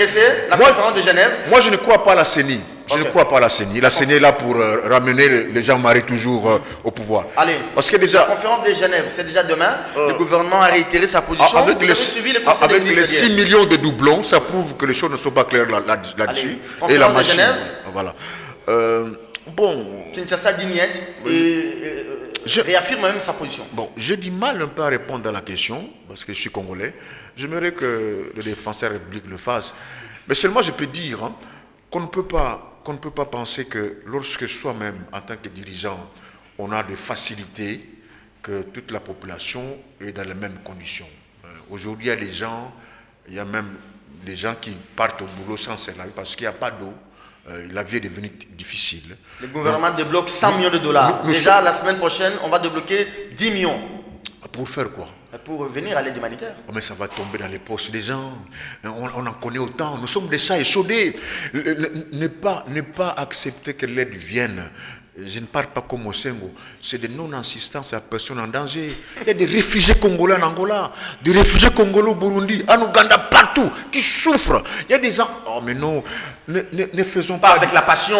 La conférence de Genève. Moi, je ne crois pas à la CENI. Je ne crois pas à la CENI. La CENI est là pour ramener les Jean-Marie toujours au pouvoir. Allez, parce que déjà, la conférence de Genève, c'est déjà demain. Le gouvernement a réitéré sa position. Avec les 6 millions de doublons, ça prouve que les choses ne sont pas claires là-dessus. Et la machine. De Genève. Voilà. Kinshasa Dignette et réaffirme même sa position. Bon, j'ai du mal un peu à répondre à la question, parce que je suis congolais. J'aimerais que le défenseur république le fasse. Mais seulement je peux dire qu'on ne peut pas penser que lorsque soi-même, en tant que dirigeant, on a des facilités, que toute la population est dans les mêmes conditions. Aujourd'hui, il y a même des gens qui partent au boulot sans salaire parce qu'il n'y a pas d'eau. La vie est devenue difficile. Le gouvernement débloque 100 millions de dollars. Déjà, la semaine prochaine, on va débloquer 10 millions. Pour faire quoi? Pour venir à l'aide humanitaire. Oh, mais ça va tomber dans les poches des gens. On en connaît autant. Nous sommes des chats échaudés. Ne pas accepter que l'aide vienne. Je ne parle pas comme au Sengo. C'est de non-assistance à personne en danger. Il y a des réfugiés congolais en Angola, des réfugiés congolais au Burundi, en Ouganda, partout, qui souffrent. Il y a des gens... Oh mais non, ne faisons pas... avec la passion.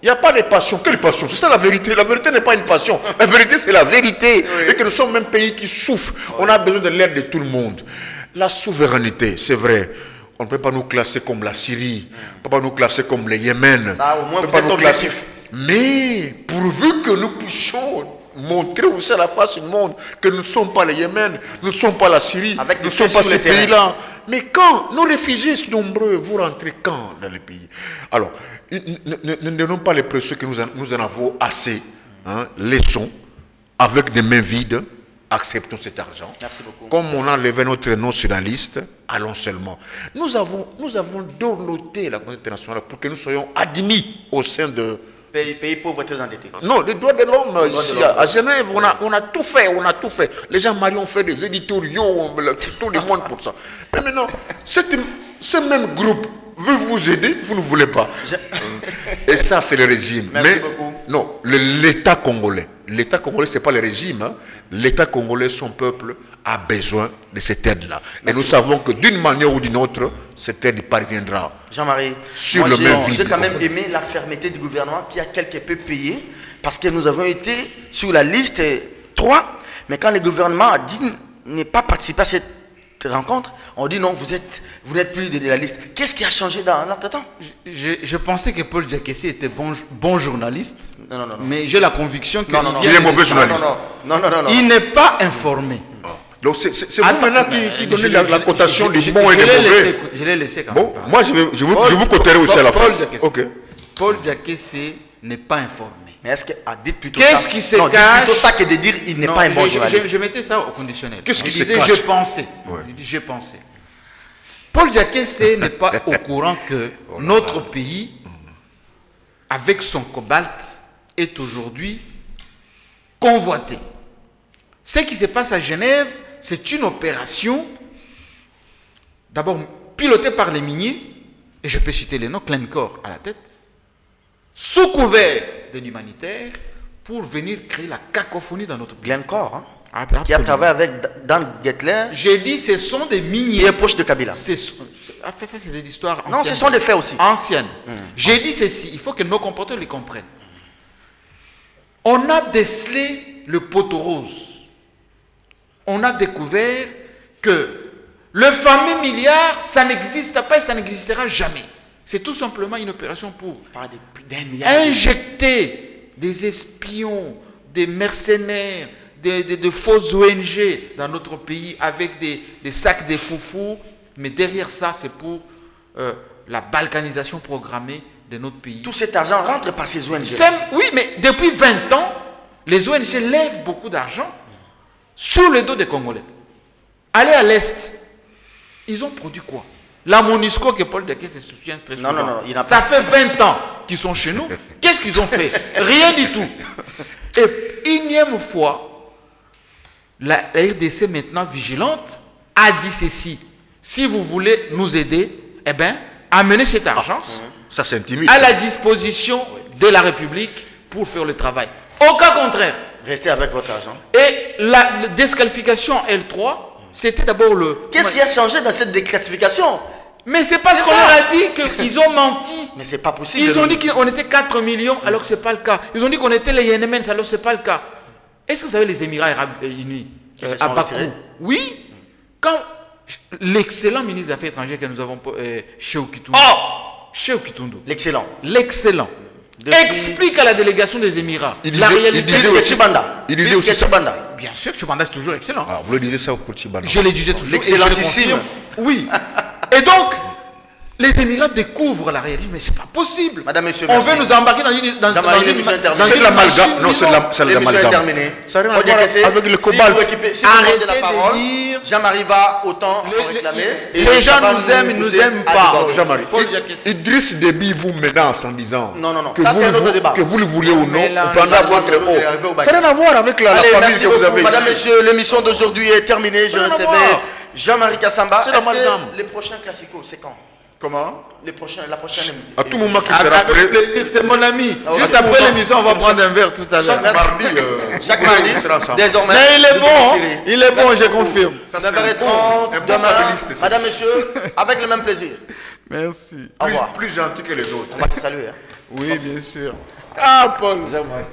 Il n'y a pas de passion. Quelle passion? C'est ça la vérité. La vérité n'est pas une passion. La vérité, c'est la vérité. Oui. Et que nous sommes un pays qui souffre. Oui. On a besoin de l'aide de tout le monde. La souveraineté, c'est vrai. On ne peut pas nous classer comme la Syrie. On ne peut pas nous classer comme le Yémen. Ça, au moins, vous êtes objectif. Mais pourvu que nous puissions montrer aussi à la face du monde que nous ne sommes pas le Yémen, nous ne sommes pas la Syrie, nous ne sommes pas ces pays-là. Mais quand nos réfugiés sont nombreux, vous rentrez quand dans les pays? Alors, ne donnons pas les pressions que nous en avons assez. hein, laissons, avec des mains vides, acceptons cet argent. Merci beaucoup. Comme on a enlevé notre nom sur la liste, allons seulement. Nous avons dorloté la communauté internationale pour que nous soyons admis au sein de... Pays pauvres très endettés. Non, les droits de l'homme, ici, à Genève, on a tout fait, Les gens mariés ont fait des éditoriaux, tout le monde pour ça. Mais maintenant, ce même groupe veut vous aider, vous ne voulez pas. Et ça, c'est le régime. Merci beaucoup. Non, l'État congolais. L'État congolais, ce n'est pas le régime. Hein. L'État congolais, son peuple, a besoin de cette aide-là. Et nous savons que d'une manière ou d'une autre, cette aide parviendra. Jean-Marie, sur le même vide. J'ai quand même aimé la fermeté du gouvernement qui a quelque peu payé parce que nous avons été sur la liste 3. Mais quand le gouvernement a dit ne pas participer à cette rencontre, on dit non, vous n'êtes plus de la liste. Qu'est-ce qui a changé dans l'entretemps? Je pensais que Paul Diakessi était bon journaliste, non. Mais j'ai la conviction qu'il est mauvais journaliste. Non. Il n'est pas informé. Donc c'est vous maintenant qui donnez la cotation du bon et du mauvais. Je l'ai laissé quand même. Bon, moi je vous coterai aussi à la fin. Paul Diakessi n'est pas informé. Mais est-ce qu'il a dit plutôt qu'est-ce qui se cache? Plutôt ça que de dire il n'est pas un bon journaliste. Je mettais ça au conditionnel. Qu'est-ce qui se cache? Je pensais. Il dit j'ai pensé. Paul Diakessi n'est pas au courant que notre pays, avec son cobalt, est aujourd'hui convoité. Ce qui se passe à Genève, c'est une opération, d'abord pilotée par les miniers, et je peux citer les noms, Glencore à la tête, sous couvert de l'humanitaire, pour venir créer la cacophonie dans notre pays. Glencore, hein? Absolument. Qui a travaillé avec Dan Gettler. J'ai dit ce sont des miniers. Qui est proche de Kabila. En fait, ça c'est des histoires anciennes. Non, ce sont des faits aussi. Anciennes. J'ai dit ceci, il faut que nos compatriotes les comprennent. On a décelé le poteau rose. On a découvert que le fameux milliard, ça n'existe pas et ça n'existera jamais. C'est tout simplement une opération pour injecter des espions, des mercenaires, de fausses ONG dans notre pays avec des sacs de foufou. Mais derrière ça, c'est pour la balkanisation programmée de notre pays. Tout cet argent rentre par ces ONG. Oui, mais depuis 20 ans, les ONG lèvent beaucoup d'argent sur le dos des Congolais. Allez à l'Est. Ils ont produit quoi? La MONUSCO que Paul Diakessi se soutient très souvent. Non, ça fait 20 ans qu'ils sont chez nous. Qu'est-ce qu'ils ont fait? Rien du tout. Et énième fois, la RDC maintenant vigilante a dit ceci. Si vous voulez nous aider, eh bien, amenez cet argent ça s'intimide à la disposition de la République pour faire le travail. Au cas contraire, restez avec votre argent. Et la disqualification L3, c'était d'abord le... Qu'est-ce qui a changé dans cette déclassification? Mais c'est parce qu'on leur a dit qu'ils ont menti. Mais c'est pas possible. Ils ont dit qu'on était 4 millions alors que ce n'est pas le cas. Ils ont dit qu'on était les Yénémens alors que ce n'est pas le cas. Est-ce que vous savez les Émirats Arabes Unis à Bakou? Oui. Quand l'excellent ministre des Affaires étrangères que nous avons, Cheikh Kitundu. Cheikh Kitundu. L'excellent. L'excellent. Explique à la délégation des Émirats la réalité. Il disait aussi Chibanda. Bien sûr, Chibanda c'est toujours excellent. Ah, vous le disiez ça pour Chibanda. Je le disais toujours. L'excellentissime. Oui. Et donc, les Émirats découvrent la réalité, mais c'est pas possible. Madame, monsieur, on veut nous embarquer dans une c'est de l'amalgame. Non, c'est de l'amalgame. Ça n'a rien à voir avec le cobalt. Si vous arrêtez de la parole, Jean-Marie va autant réclamer. Ces gens nous aiment, ils nous aiment pas. Jean-Marie, Idriss Déby vous menace en disant non, ça c'est un autre débat. Que vous le voulez ou non, on prendra votre haut. Ça n'a rien à voir avec la famille que vous avez. Madame, monsieur, l'émission d'aujourd'hui est terminée. Je recevais Jean-Marie Kassamba. Les prochains classicos, c'est quand? Comment? La prochaine. À tout moment qui sera prêt. C'est mon ami. Juste après l'émission, on va prendre un verre tout à l'heure. Chaque mardi, désormais. Mais il est bon, il est bon, je confirme. 9h30, demain. Madame, monsieur, avec le même plaisir. Merci. Au revoir. Plus gentil que les autres. On va te saluer. Oui, bien sûr. Ah, Paul. J'aimerais.